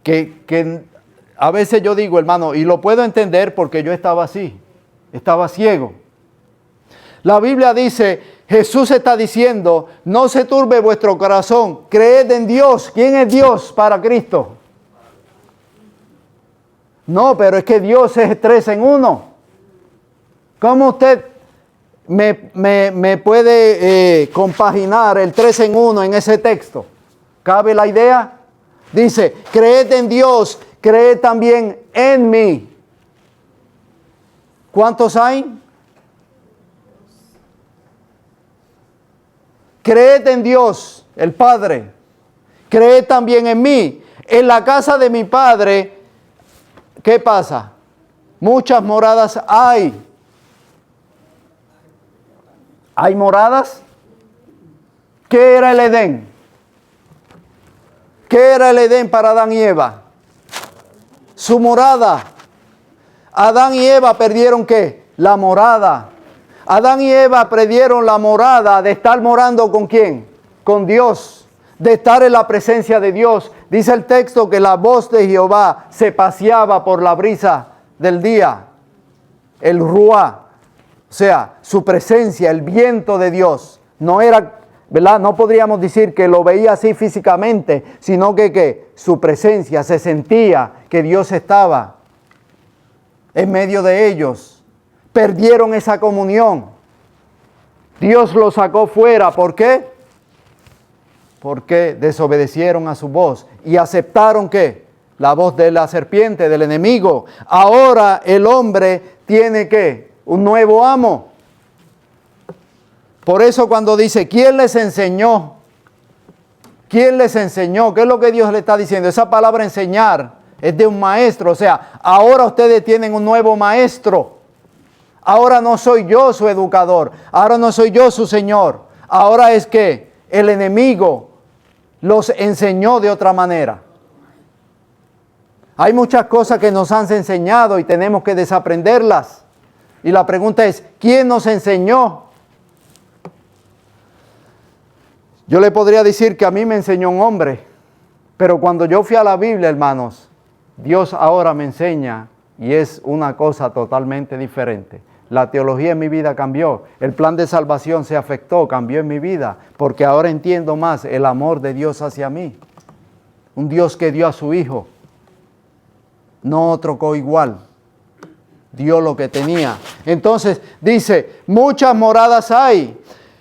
que a veces yo digo, hermano, y lo puedo entender porque yo estaba así, estaba ciego. La Biblia dice, Jesús está diciendo, no se turbe vuestro corazón, creed en Dios. ¿Quién es Dios para Cristo? No, pero es que Dios es 3 en 1. ¿Cómo usted me puede compaginar el 3 en 1 en ese texto? ¿Cabe la idea? Dice, creed en Dios, creed también en mí. ¿Cuántos hay? Creed en Dios, el Padre. Creed también en mí. En la casa de mi Padre, ¿qué pasa? Muchas moradas hay. ¿Hay moradas? ¿Qué era el Edén? ¿Qué era el Edén para Adán y Eva? Su morada. Adán y Eva perdieron ¿qué? La morada. Adán y Eva perdieron la morada de estar morando ¿con quién? Con Dios. De estar en la presencia de Dios. Dice el texto que la voz de Jehová se paseaba por la brisa del día. El ruá. O sea, su presencia, el viento de Dios. No era, ¿verdad? No podríamos decir que lo veía así físicamente, sino que su presencia se sentía que Dios estaba en medio de ellos. Perdieron esa comunión. Dios los sacó fuera. ¿Por qué? Porque desobedecieron a su voz y aceptaron ¿qué? La voz de la serpiente, del enemigo. Ahora el hombre tiene ¿qué? Un nuevo amo. Por eso cuando dice, ¿quién les enseñó? ¿Quién les enseñó? ¿Qué es lo que Dios le está diciendo? Esa palabra enseñar es de un maestro. O sea, ahora ustedes tienen un nuevo maestro. Ahora no soy yo su educador. Ahora no soy yo su Señor. Ahora es que el enemigo los enseñó de otra manera. Hay muchas cosas que nos han enseñado y tenemos que desaprenderlas. Y la pregunta es, ¿quién nos enseñó? Yo le podría decir que a mí me enseñó un hombre, pero cuando yo fui a la Biblia, hermanos, Dios ahora me enseña y es una cosa totalmente diferente. La teología en mi vida cambió, el plan de salvación se afectó, cambió en mi vida, porque ahora entiendo más el amor de Dios hacia mí. Un Dios que dio a su Hijo, no otro coigual. Dio lo que tenía. Entonces dice, muchas moradas hay.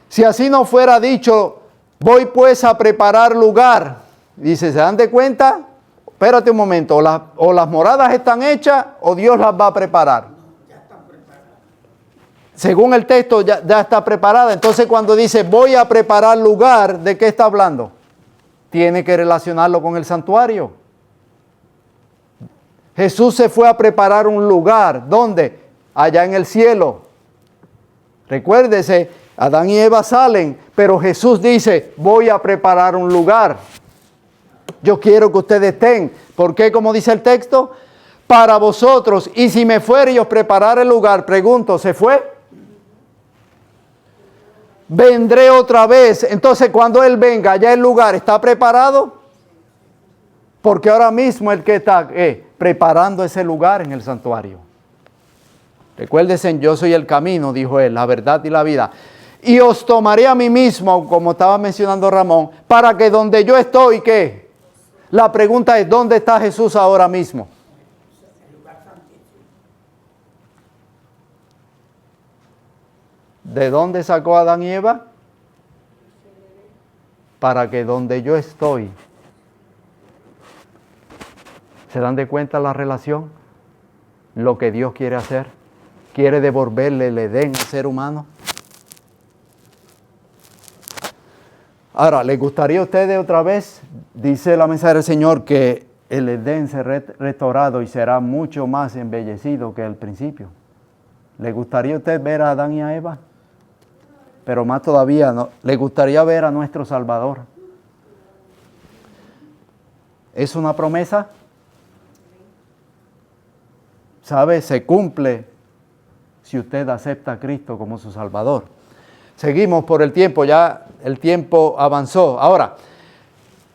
Si así no fuera dicho, voy pues a preparar lugar. Dice, ¿se dan de cuenta? Espérate un momento, o las moradas están hechas o Dios las va a preparar. Ya están preparadas. Según el texto ya está preparada. Entonces cuando dice, voy a preparar lugar, ¿de qué está hablando? Tiene que relacionarlo con el santuario. Jesús se fue a preparar un lugar. ¿Dónde? Allá en el cielo. Recuérdese, Adán y Eva salen, pero Jesús dice, voy a preparar un lugar. Yo quiero que ustedes estén. ¿Por qué? Como dice el texto, para vosotros. Y si me fuere y os preparara el lugar, pregunto, ¿se fue? Vendré otra vez. Entonces cuando Él venga, ¿ya el lugar está preparado? Porque ahora mismo el que está preparando ese lugar en el santuario. Recuérdense, yo soy el camino, dijo Él, la verdad y la vida. Y os tomaré a mí mismo, como estaba mencionando Ramón, para que donde yo estoy, ¿qué? La pregunta es, ¿dónde está Jesús ahora mismo? ¿De dónde sacó a Adán y Eva? Para que donde yo estoy. ¿Se dan de cuenta la relación? Lo que Dios quiere hacer. Quiere devolverle el Edén al ser humano. Ahora, ¿les gustaría a ustedes otra vez? Dice la mensaje del Señor que el Edén será restaurado y será mucho más embellecido que al principio. ¿Les gustaría a usted ver a Adán y a Eva? Pero más todavía, ¿no? ¿Les gustaría ver a nuestro Salvador? ¿Es una promesa? ¿Sabe? Se cumple si usted acepta a Cristo como su Salvador. Seguimos por el tiempo, ya el tiempo avanzó. Ahora,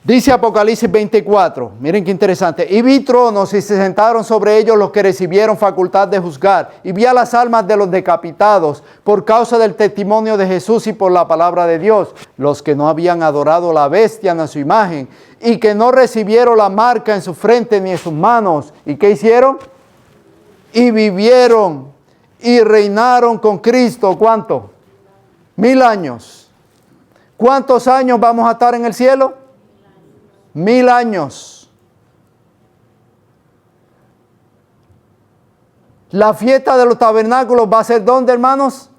dice Apocalipsis 24, miren qué interesante. Y vi tronos y se sentaron sobre ellos los que recibieron facultad de juzgar. Y vi a las almas de los decapitados por causa del testimonio de Jesús y por la palabra de Dios. Los que no habían adorado la bestia ni a su imagen y que no recibieron la marca en su frente ni en sus manos. ¿Y qué hicieron? Y vivieron y reinaron con Cristo. ¿Cuánto? 1000 años. ¿Cuántos años vamos a estar en el cielo? 1000 años. La fiesta de los tabernáculos va a ser ¿dónde, hermanos?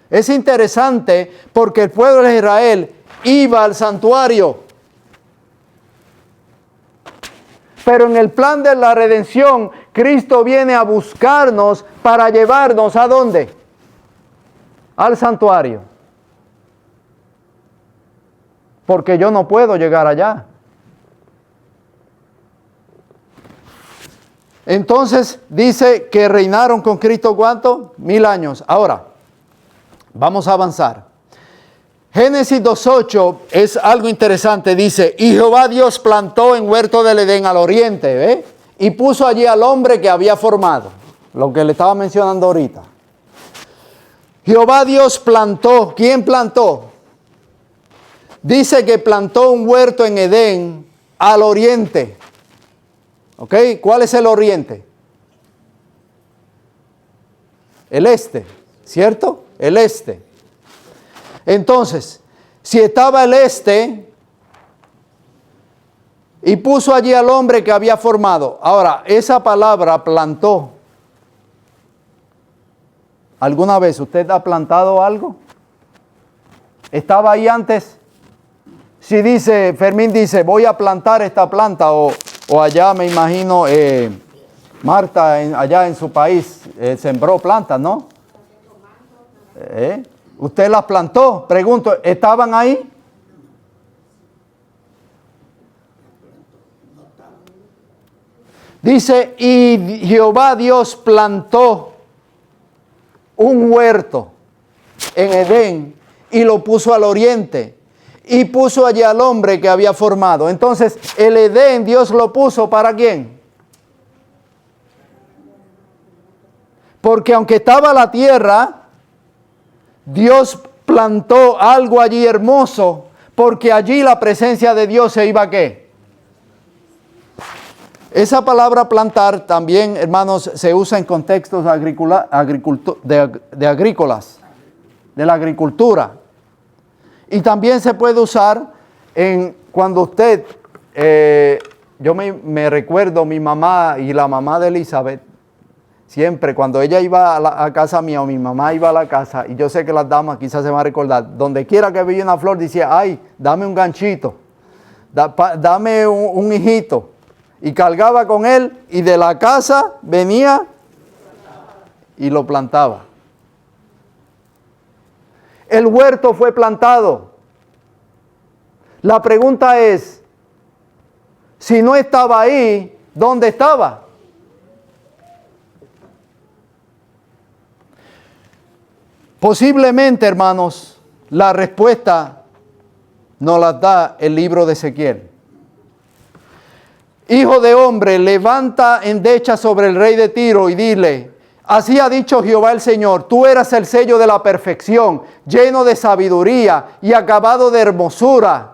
Es interesante porque el pueblo de Israel iba al santuario. Pero en el plan de la redención, Cristo viene a buscarnos para llevarnos ¿a dónde? Al santuario. Porque yo no puedo llegar allá. Entonces dice que reinaron con Cristo ¿cuánto? 1000 años. Ahora, vamos a avanzar. Génesis 2:8 es algo interesante. Dice, y Jehová Dios plantó en huerto del Edén al oriente, ¿ve? Y puso allí al hombre que había formado. Lo que le estaba mencionando ahorita. Jehová Dios plantó. ¿Quién plantó? Dice que plantó un huerto en Edén al oriente. ¿Ok? ¿Cuál es el oriente? El este, ¿cierto? El este. Entonces, si estaba el este y puso allí al hombre que había formado. Ahora, esa palabra plantó. ¿Alguna vez usted ha plantado algo? ¿Estaba ahí antes? Si dice, Fermín dice, voy a plantar esta planta, o allá me imagino, Marta allá en su país sembró plantas, ¿no? ¿Usted las plantó? Pregunto, ¿estaban ahí? Dice, y Jehová Dios plantó un huerto en Edén y lo puso al oriente y puso allí al hombre que había formado. Entonces, el Edén Dios lo puso ¿para quién? Porque aunque estaba la tierra, Dios plantó algo allí hermoso, porque allí la presencia de Dios se iba ¿a qué? Esa palabra plantar también, hermanos, se usa en contextos de agrícolas, de la agricultura. Y también se puede usar en cuando usted, yo me recuerdo mi mamá y la mamá de Elizabeth, siempre cuando ella iba a casa mía o mi mamá iba a la casa, y yo sé que las damas quizás se van a recordar, donde quiera que veía una flor decía, ay, dame un ganchito, dame un hijito. Y cargaba con él y de la casa venía y lo plantaba. El huerto fue plantado. La pregunta es, si no estaba ahí, ¿dónde estaba? Posiblemente, hermanos, la respuesta nos la da el libro de Ezequiel. Hijo de hombre, levanta endecha sobre el rey de Tiro y dile, así ha dicho Jehová el Señor, tú eras el sello de la perfección, lleno de sabiduría y acabado de hermosura.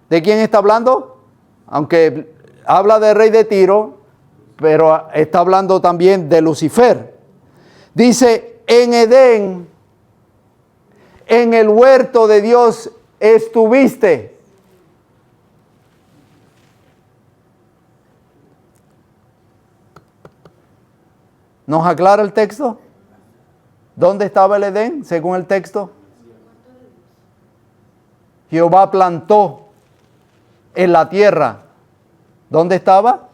¿De quién está hablando? Aunque habla del rey de Tiro, pero está hablando también de Lucifer. Dice, en Edén, en el huerto de Dios estuviste. ¿Nos aclara el texto? ¿Dónde estaba el Edén, según el texto? Jehová plantó en la tierra. ¿Dónde estaba?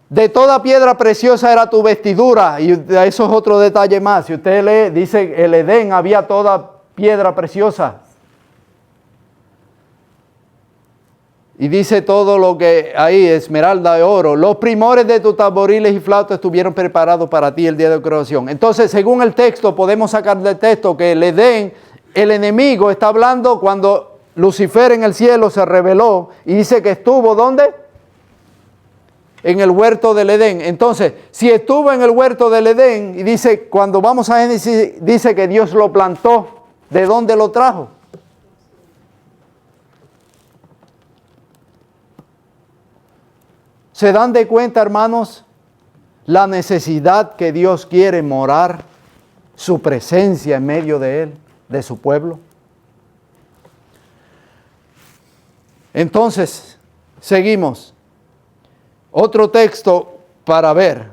De toda piedra preciosa era tu vestidura. Y eso es otro detalle más. Si usted lee, dice, el Edén había toda piedra preciosa. Y dice todo lo que ahí, esmeralda de oro. Los primores de tus tamboriles y flautas estuvieron preparados para ti el día de creación. Entonces, según el texto, podemos sacar del texto que el Edén, el enemigo, está hablando cuando Lucifer en el cielo se rebeló y dice que estuvo, ¿dónde? En el huerto del Edén. Entonces, si estuvo en el huerto del Edén, y dice, cuando vamos a Génesis, dice que Dios lo plantó. ¿De dónde lo trajo? ¿Se dan de cuenta, hermanos? la necesidad que Dios quiere morar, su presencia en medio de él, de su pueblo. Entonces, seguimos. Otro texto para ver.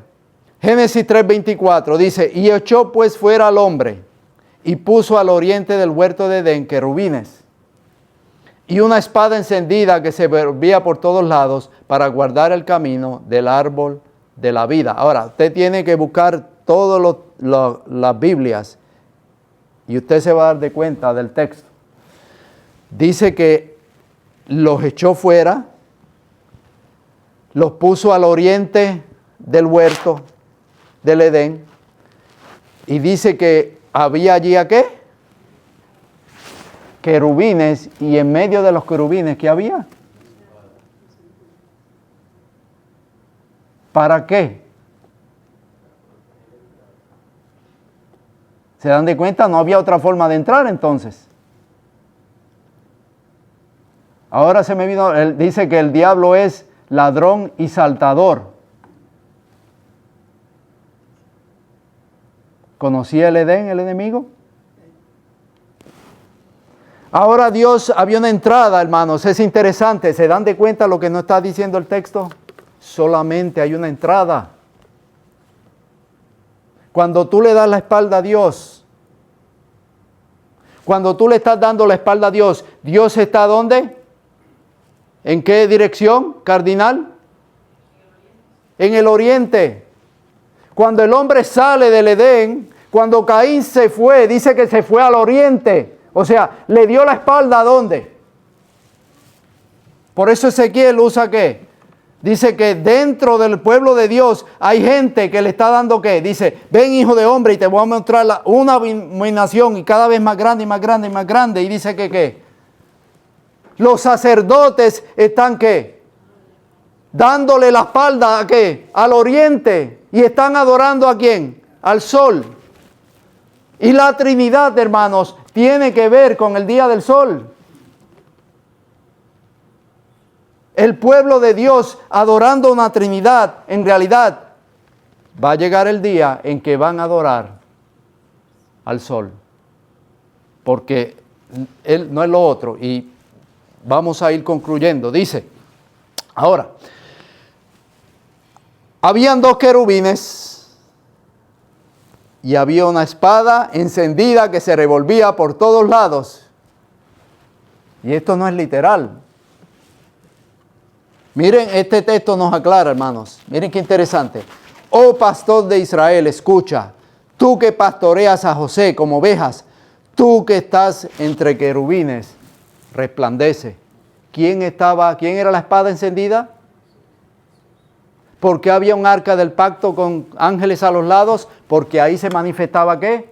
Génesis 3:24 dice, y echó pues fuera al hombre, y puso al oriente del huerto de Edén querubines, y una espada encendida que se volvía por todos lados para guardar el camino del árbol de la vida. Ahora, usted tiene que buscar todas las Biblias, y usted se va a dar de cuenta del texto. Dice que los echó fuera, los puso al oriente del huerto del Edén, y dice que había allí ¿a qué? Querubines, y en medio de los querubines, ¿qué había? ¿Para qué? ¿Se dan de cuenta? No había otra forma de entrar entonces. Ahora se me vino, él dice que el diablo es ladrón y saltador. ¿Conocía el Edén, el enemigo? Ahora Dios, había una entrada, hermanos, es interesante. ¿Se dan de cuenta lo que no está diciendo el texto? Solamente hay una entrada. Cuando tú le das la espalda a Dios, cuando tú le estás dando la espalda a Dios, ¿Dios está dónde? ¿En qué dirección cardinal? En el oriente. Cuando el hombre sale del Edén, cuando Caín se fue, dice que se fue al oriente. O sea, le dio la espalda ¿a dónde? Por eso Ezequiel usa ¿qué? Dice que dentro del pueblo de Dios hay gente que le está dando ¿qué? Dice, ven hijo de hombre y te voy a mostrar una abominación y cada vez más grande y más grande y más grande. Y dice que ¿qué? Los sacerdotes están ¿qué? Dándole la espalda ¿a qué? Al oriente. Y están adorando ¿a quién? Al sol. Y la Trinidad, hermanos, tiene que ver con el día del sol. El pueblo de Dios adorando una Trinidad, en realidad va a llegar el día en que van a adorar al sol. Porque él no es lo otro. Y vamos a ir concluyendo. Dice, ahora, habían dos querubines y había una espada encendida que se revolvía por todos lados. Y esto no es literal. Miren, este texto nos aclara, hermanos. Miren qué interesante. Oh pastor de Israel, escucha. Tú que pastoreas a José como ovejas, tú que estás entre querubines, resplandece. ¿Quién era la espada encendida? ¿Por qué había un arca del pacto con ángeles a los lados? Porque ahí se manifestaba ¿qué?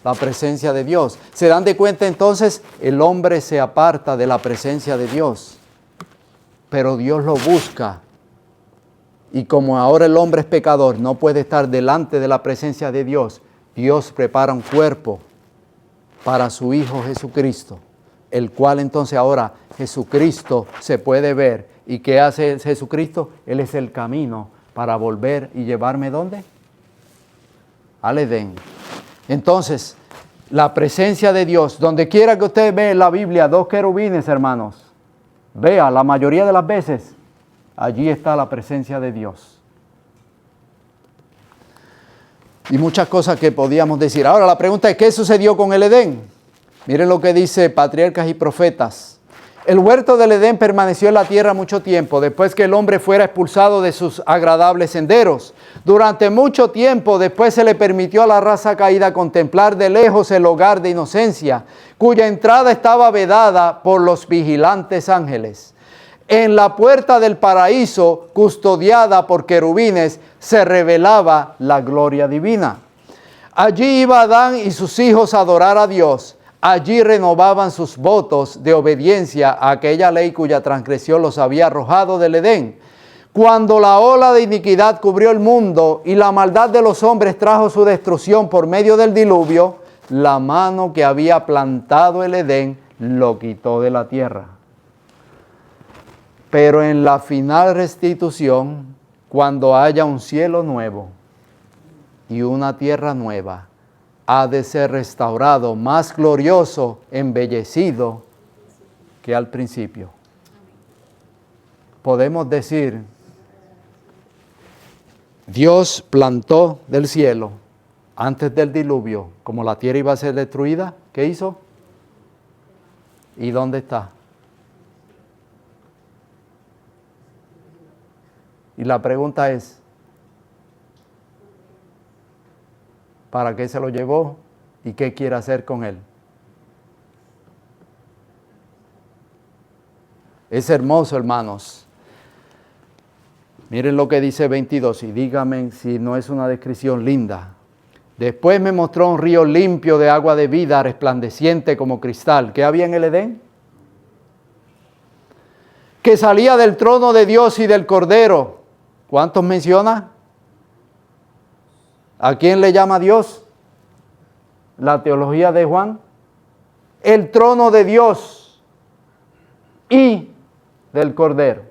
La presencia de Dios. ¿Se dan de cuenta entonces? El hombre se aparta de la presencia de Dios. Pero Dios lo busca. Y como ahora el hombre es pecador, no puede estar delante de la presencia de Dios. Dios prepara un cuerpo para su Hijo Jesucristo. El cual entonces ahora Jesucristo se puede ver. ¿Y qué hace Jesucristo? Él es el camino para volver y llevarme ¿dónde? Al Edén. Entonces, la presencia de Dios, donde quiera que usted ve en la Biblia dos querubines, hermanos, vea, la mayoría de las veces, allí está la presencia de Dios. Y muchas cosas que podíamos decir. Ahora la pregunta es, ¿qué sucedió con el Edén? Miren lo que dice Patriarcas y Profetas. El huerto del Edén permaneció en la tierra mucho tiempo, después que el hombre fuera expulsado de sus agradables senderos. Durante mucho tiempo después se le permitió a la raza caída contemplar de lejos el hogar de inocencia, cuya entrada estaba vedada por los vigilantes ángeles. En la puerta del paraíso, custodiada por querubines, se revelaba la gloria divina. Allí iba Adán y sus hijos a adorar a Dios. Allí renovaban sus votos de obediencia a aquella ley cuya transgresión los había arrojado del Edén. Cuando la ola de iniquidad cubrió el mundo y la maldad de los hombres trajo su destrucción por medio del diluvio, la mano que había plantado el Edén lo quitó de la tierra. Pero en la final restitución, cuando haya un cielo nuevo y una tierra nueva, ha de ser restaurado, más glorioso, embellecido que al principio. Podemos decir, Dios plantó del cielo antes del diluvio, como la tierra iba a ser destruida, ¿qué hizo? ¿Y dónde está? Y la pregunta es, ¿para qué se lo llevó y qué quiere hacer con él? Es hermoso, hermanos. Miren lo que dice 22 y díganme si no es una descripción linda. Después me mostró un río limpio de agua de vida, resplandeciente como cristal. ¿Qué había en el Edén? Que salía del trono de Dios y del Cordero. ¿Cuántos menciona? ¿A quién le llama Dios? La teología de Juan. El trono de Dios y del Cordero.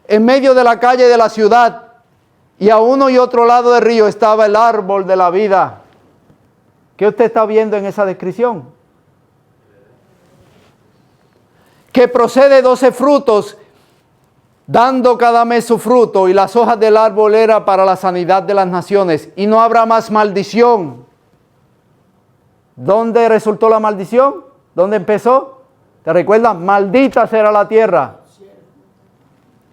En medio de la calle de la ciudad y a uno y otro lado del río estaba el árbol de la vida. ¿Qué usted está viendo en esa descripción? Que procede 12 frutos, dando cada mes su fruto, y las hojas del árbol era para la sanidad de las naciones, y no habrá más maldición. ¿Dónde resultó la maldición? ¿Dónde empezó? ¿Te recuerdas? Maldita será la tierra.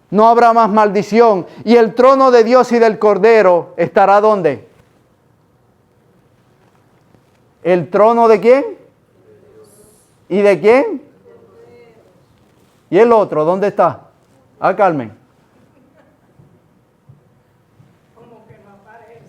No habrá más maldición. Y el trono de Dios y del Cordero estará ¿dónde? ¿El trono de quién? ¿Y de quién? ¿Y el otro? ¿Dónde está? Ah, Carmen. Como que no aparece,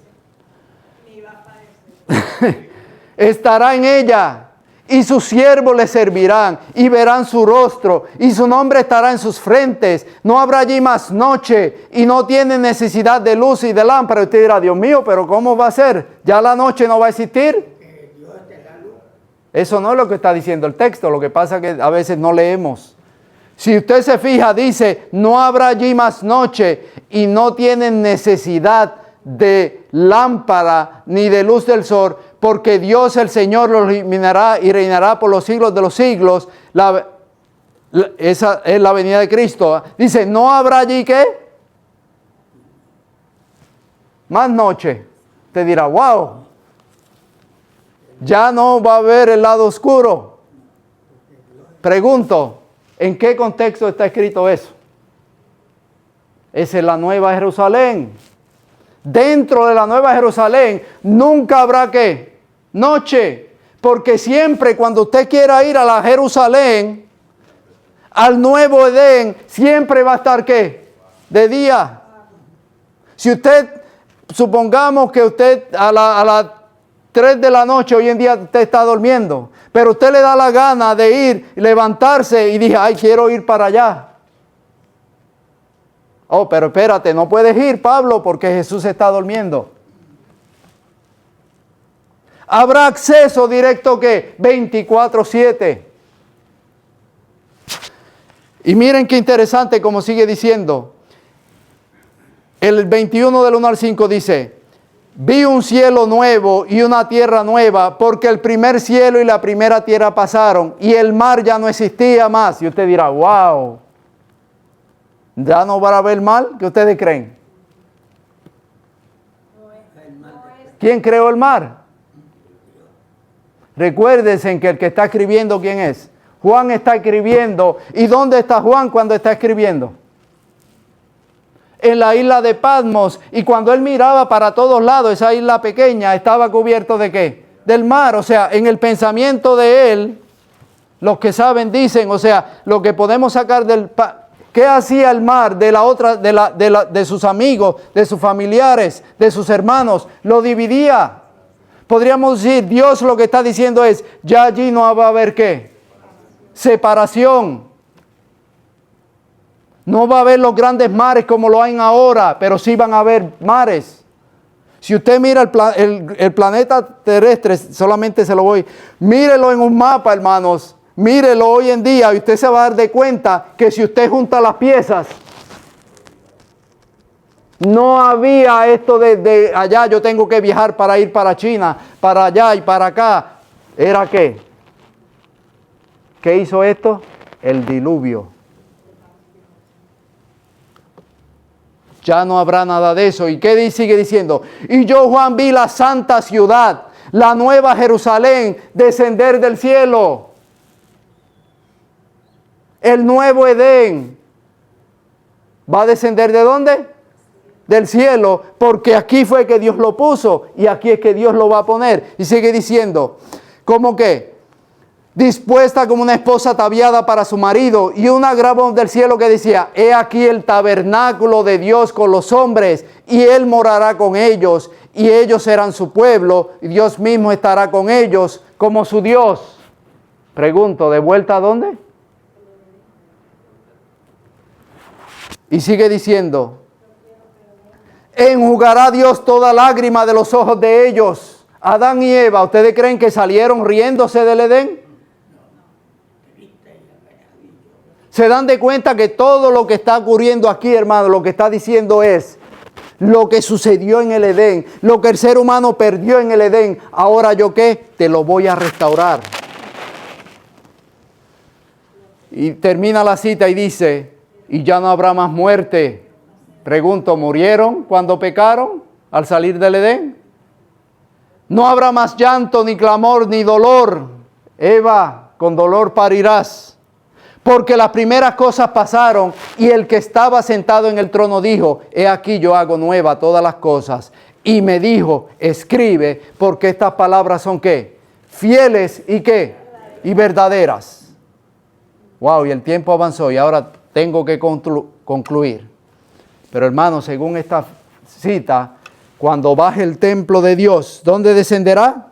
ni va a aparecer. Estará en ella, y sus siervos le servirán, y verán su rostro, y su nombre estará en sus frentes. No habrá allí más noche, y no tienen necesidad de luz y de lámpara. Usted dirá, Dios mío, pero ¿cómo va a ser? ¿Ya la noche no va a existir? Eso no es lo que está diciendo el texto, lo que pasa es que a veces no leemos. Si usted se fija, dice, no habrá allí más noche, y no tienen necesidad de lámpara ni de luz del sol, porque Dios el Señor los iluminará y reinará por los siglos de los siglos. Esa es la venida de Cristo. Dice, no habrá allí ¿qué? Más noche. Te dirá, wow, ya no va a haber el lado oscuro. Pregunto, ¿en qué contexto está escrito eso? Esa es la Nueva Jerusalén. Dentro de la Nueva Jerusalén nunca habrá ¿qué? Noche. Porque siempre cuando usted quiera ir a la Jerusalén, al Nuevo Edén, siempre va a estar ¿qué? De día. Si usted, supongamos que usted a las 3 de la noche, hoy en día usted está durmiendo, pero usted le da la gana de ir, levantarse y dice, ay, quiero ir para allá. Oh, pero espérate, no puedes ir, Pablo, porque Jesús está durmiendo. Habrá acceso directo, ¿qué? 24/7. Y miren qué interesante como sigue diciendo. El 21 del 1 al 5 dice, vi un cielo nuevo y una tierra nueva, porque el primer cielo y la primera tierra pasaron, y el mar ya no existía más. Y usted dirá, wow, ¿ya no va a haber mal? ¿Qué ustedes creen? ¿Quién creó el mar? Recuérdense que el que está escribiendo, ¿quién es? Juan está escribiendo. ¿Y dónde está Juan cuando está escribiendo? En la isla de Patmos. Y cuando él miraba para todos lados, esa isla pequeña estaba cubierto ¿de qué? Del mar. O sea, en el pensamiento de él, los que saben dicen, o sea, lo que podemos sacar del... ¿Qué hacía el mar de la otra, de sus amigos, de sus familiares, de sus hermanos? Lo dividía. Podríamos decir, Dios lo que está diciendo es, ya allí no va a haber ¿qué? Separación. No va a haber los grandes mares como lo hay ahora, pero sí van a haber mares. Si usted mira el planeta terrestre, solamente se lo voy, mírelo en un mapa, hermanos. Mírelo hoy en día y usted se va a dar de cuenta que si usted junta las piezas, No había esto de allá, yo tengo que viajar para ir para China, para allá y para acá. ¿Era qué? ¿Qué hizo esto? El diluvio. Ya no habrá nada de eso. ¿Y qué sigue diciendo? Y yo, Juan, vi la santa ciudad, la nueva Jerusalén, descender del cielo. El nuevo Edén. ¿Va a descender de dónde? Del cielo, porque aquí fue que Dios lo puso y aquí es que Dios lo va a poner. Y sigue diciendo, ¿cómo qué? Dispuesta como una esposa ataviada para su marido, y una gran voz del cielo que decía, he aquí el tabernáculo de Dios con los hombres, y Él morará con ellos, y ellos serán su pueblo, y Dios mismo estará con ellos como su Dios. Pregunto, ¿de vuelta a dónde? Y sigue diciendo, enjugará Dios toda lágrima de los ojos de ellos. Adán y Eva, ¿ustedes creen que salieron riéndose del Edén? Se dan de cuenta que todo lo que está ocurriendo aquí, hermano, lo que está diciendo es lo que sucedió en el Edén, lo que el ser humano perdió en el Edén. Ahora yo qué, te lo voy a restaurar. Y termina la cita y dice, y ya no habrá más muerte. Pregunto, ¿murieron cuando pecaron al salir del Edén? No habrá más llanto, ni clamor, ni dolor. Eva, con dolor parirás. Porque las primeras cosas pasaron, y el que estaba sentado en el trono dijo, he aquí yo hago nueva todas las cosas. Y me dijo, escribe, porque estas palabras son ¿qué? Fieles y ¿qué? Y verdaderas. Wow, y el tiempo avanzó y ahora tengo que concluir. Pero hermano, según esta cita, cuando baje el templo de Dios, ¿dónde descenderá?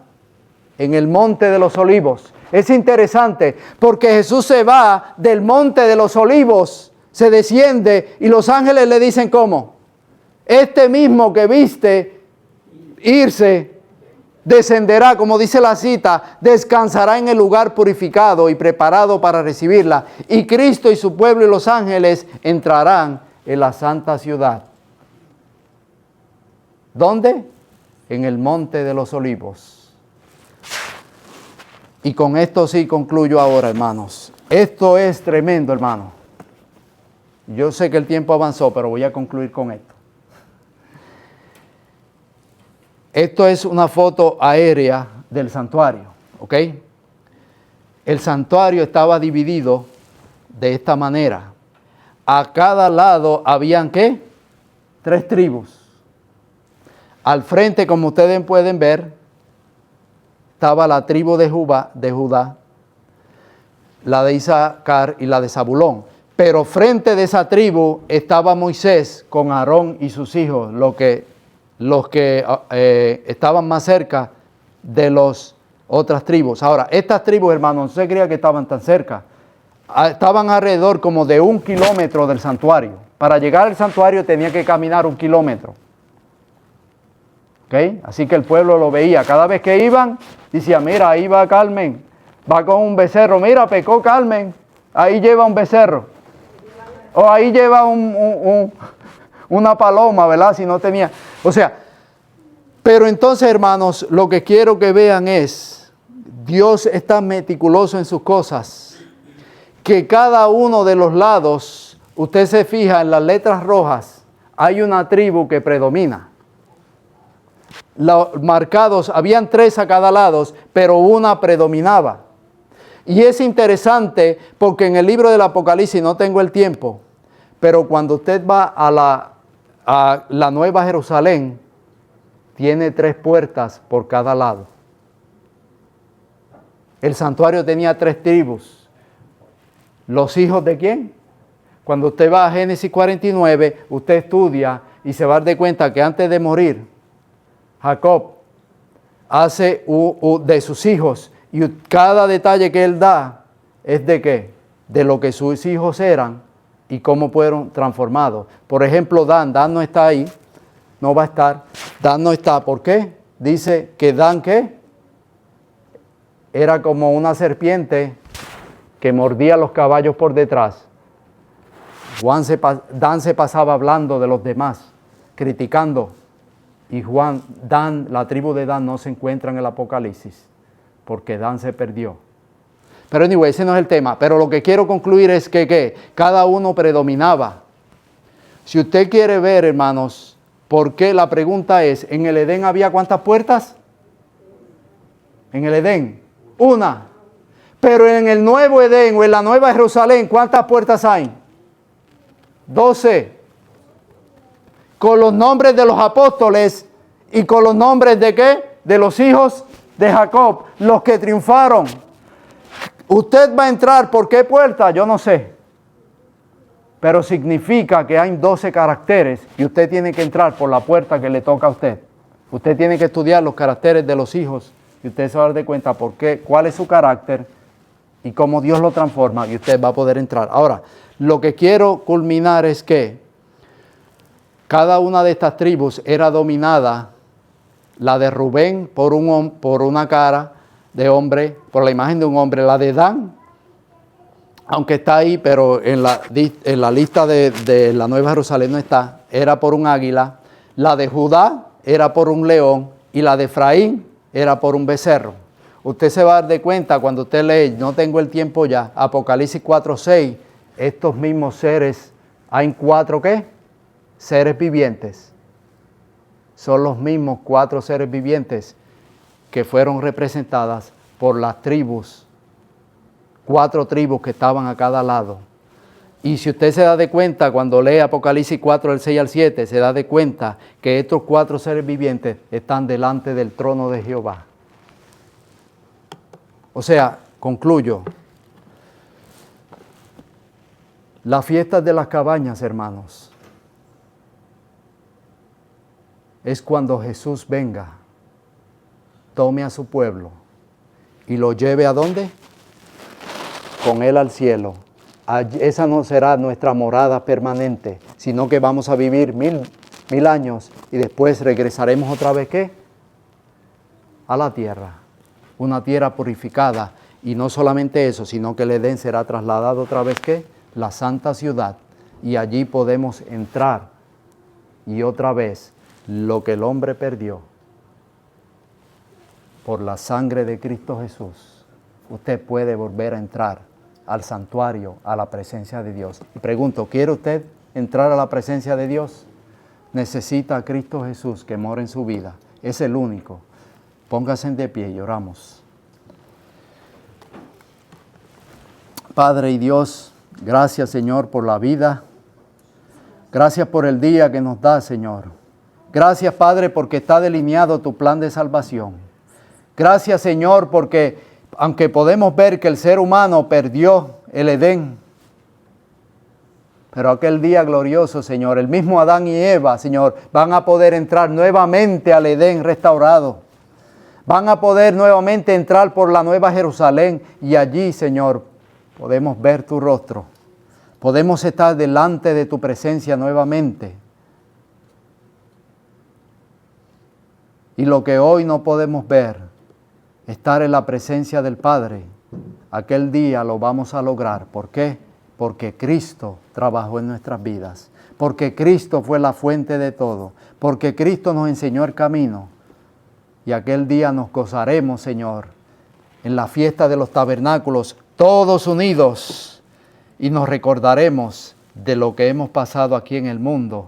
En el monte de los olivos. Es interesante porque Jesús se va del monte de los olivos, se desciende y los ángeles le dicen ¿cómo? Este mismo que viste irse, descenderá, como dice la cita, descansará en el lugar purificado y preparado para recibirla. Y Cristo y su pueblo y los ángeles entrarán en la santa ciudad. ¿Dónde? En el monte de los olivos. Y con esto sí concluyo ahora, hermanos. Esto es tremendo, hermano. Yo sé que el tiempo avanzó, pero voy a concluir con esto. Esto es una foto aérea del santuario, ¿ok? El santuario estaba dividido de esta manera. A cada lado habían, ¿qué? 3 tribus. Al frente, como ustedes pueden ver, estaba la tribu de Judá, la de Isaacar y la de Zabulón. Pero frente de esa tribu estaba Moisés con Aarón y sus hijos, los que estaban más cerca de las otras tribus. Ahora, estas tribus, hermanos, no se creía que estaban tan cerca. Estaban alrededor como de 1 kilómetro del santuario. Para llegar al santuario tenía que caminar 1 kilómetro. ¿Okay? Así que el pueblo lo veía. Cada vez que iban, decía, mira, ahí va Carmen, va con un becerro. Mira, pecó Carmen, ahí lleva un becerro. O ahí lleva una paloma, ¿verdad? Si no tenía. O sea, pero entonces, hermanos, lo que quiero que vean es, Dios es tan meticuloso en sus cosas, que cada uno de los lados, usted se fija en las letras rojas, hay una tribu que predomina. Los marcados, habían 3 a cada lado, pero una predominaba. Y es interesante porque en el libro del Apocalipsis, no tengo el tiempo, pero cuando usted va a la Nueva Jerusalén, tiene 3 puertas por cada lado. El santuario tenía 3 tribus. ¿Los hijos de quién? Cuando usted va a Génesis 49, usted estudia y se va a dar cuenta que antes de morir, Jacob hace de sus hijos, y cada detalle que él da es de qué, de lo que sus hijos eran y cómo fueron transformados. Por ejemplo, Dan no está ahí, no va a estar. Dan no está, ¿por qué? Dice que Dan, ¿qué? Era como una serpiente que mordía a los caballos por detrás. Dan se pasaba hablando de los demás. criticando. Y la tribu de Dan no se encuentra en el Apocalipsis, porque Dan se perdió. Pero anyway, ese no es el tema. Pero lo que quiero concluir es que cada uno predominaba. Si usted quiere ver, hermanos, ¿por qué? La pregunta es, ¿en el Edén había cuántas puertas? En el Edén, una. Pero en el nuevo Edén o en la nueva Jerusalén, ¿cuántas puertas hay? 12. Con los nombres de los apóstoles y con los nombres de ¿qué? De los hijos de Jacob, los que triunfaron. Usted va a entrar por qué puerta, yo no sé. Pero significa que hay 12 caracteres y usted tiene que entrar por la puerta que le toca a usted. Usted tiene que estudiar los caracteres de los hijos y usted se va a dar de cuenta por qué, cuál es su carácter y cómo Dios lo transforma y usted va a poder entrar. Ahora, lo que quiero culminar es que cada una de estas tribus era dominada, la de Rubén por una cara de hombre, por la imagen de un hombre, la de Dan, aunque está ahí, pero en la lista de la Nueva Jerusalén no está, era por un águila, la de Judá era por un león y la de Efraín era por un becerro. Usted se va a dar de cuenta cuando usted lee, no tengo el tiempo ya, Apocalipsis 4:6, estos mismos seres, hay 4 ¿qué? Seres vivientes. Son los mismos 4 seres vivientes que fueron representadas por las tribus, 4 tribus que estaban a cada lado. Y si usted se da de cuenta, cuando lee Apocalipsis 4, del 6 al 7, se da de cuenta que estos 4 seres vivientes están delante del trono de Jehová. O sea, concluyo. Las fiestas de las cabañas, hermanos, es cuando Jesús venga, tome a su pueblo y lo lleve ¿a dónde? Con él al cielo. Esa no será nuestra morada permanente, sino que vamos a vivir mil años y después regresaremos otra vez ¿qué? A la tierra, una tierra purificada. Y no solamente eso, sino que el Edén será trasladado otra vez ¿qué? La santa ciudad, y allí podemos entrar y otra vez lo que el hombre perdió por la sangre de Cristo Jesús, usted puede volver a entrar al santuario, a la presencia de Dios. Y pregunto, ¿quiere usted entrar a la presencia de Dios? Necesita a Cristo Jesús que mora en su vida. Es el único. Póngase de pie y oramos. Padre y Dios, gracias Señor por la vida. Gracias por el día que nos da, Señor. Gracias Padre porque está delineado tu plan de salvación. Gracias Señor porque aunque podemos ver que el ser humano perdió el Edén, pero aquel día glorioso, Señor, el mismo Adán y Eva, Señor, van a poder entrar nuevamente al Edén restaurado. Van a poder nuevamente entrar por la Nueva Jerusalén y allí, Señor, podemos ver tu rostro. Podemos estar delante de tu presencia nuevamente. Y lo que hoy no podemos ver, estar en la presencia del Padre, aquel día lo vamos a lograr. ¿Por qué? Porque Cristo trabajó en nuestras vidas, porque Cristo fue la fuente de todo, porque Cristo nos enseñó el camino. Y aquel día nos gozaremos, Señor, en la fiesta de los tabernáculos, todos unidos, y nos recordaremos de lo que hemos pasado aquí en el mundo.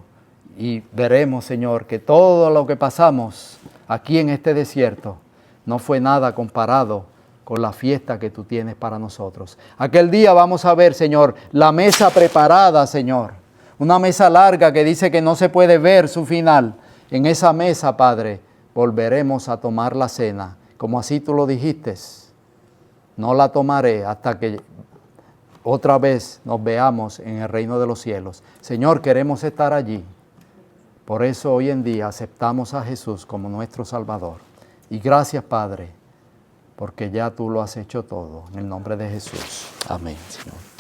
Y veremos, Señor, que todo lo que pasamos aquí en este desierto no fue nada comparado con la fiesta que tú tienes para nosotros. Aquel día vamos a ver, Señor, la mesa preparada, Señor. Una mesa larga que dice que no se puede ver su final. En esa mesa, Padre, volveremos a tomar la cena. Como así tú lo dijiste, no la tomaré hasta que otra vez nos veamos en el reino de los cielos. Señor, queremos estar allí. Por eso hoy en día aceptamos a Jesús como nuestro Salvador. Y gracias, Padre, porque ya tú lo has hecho todo. En el nombre de Jesús. Amén, Señor.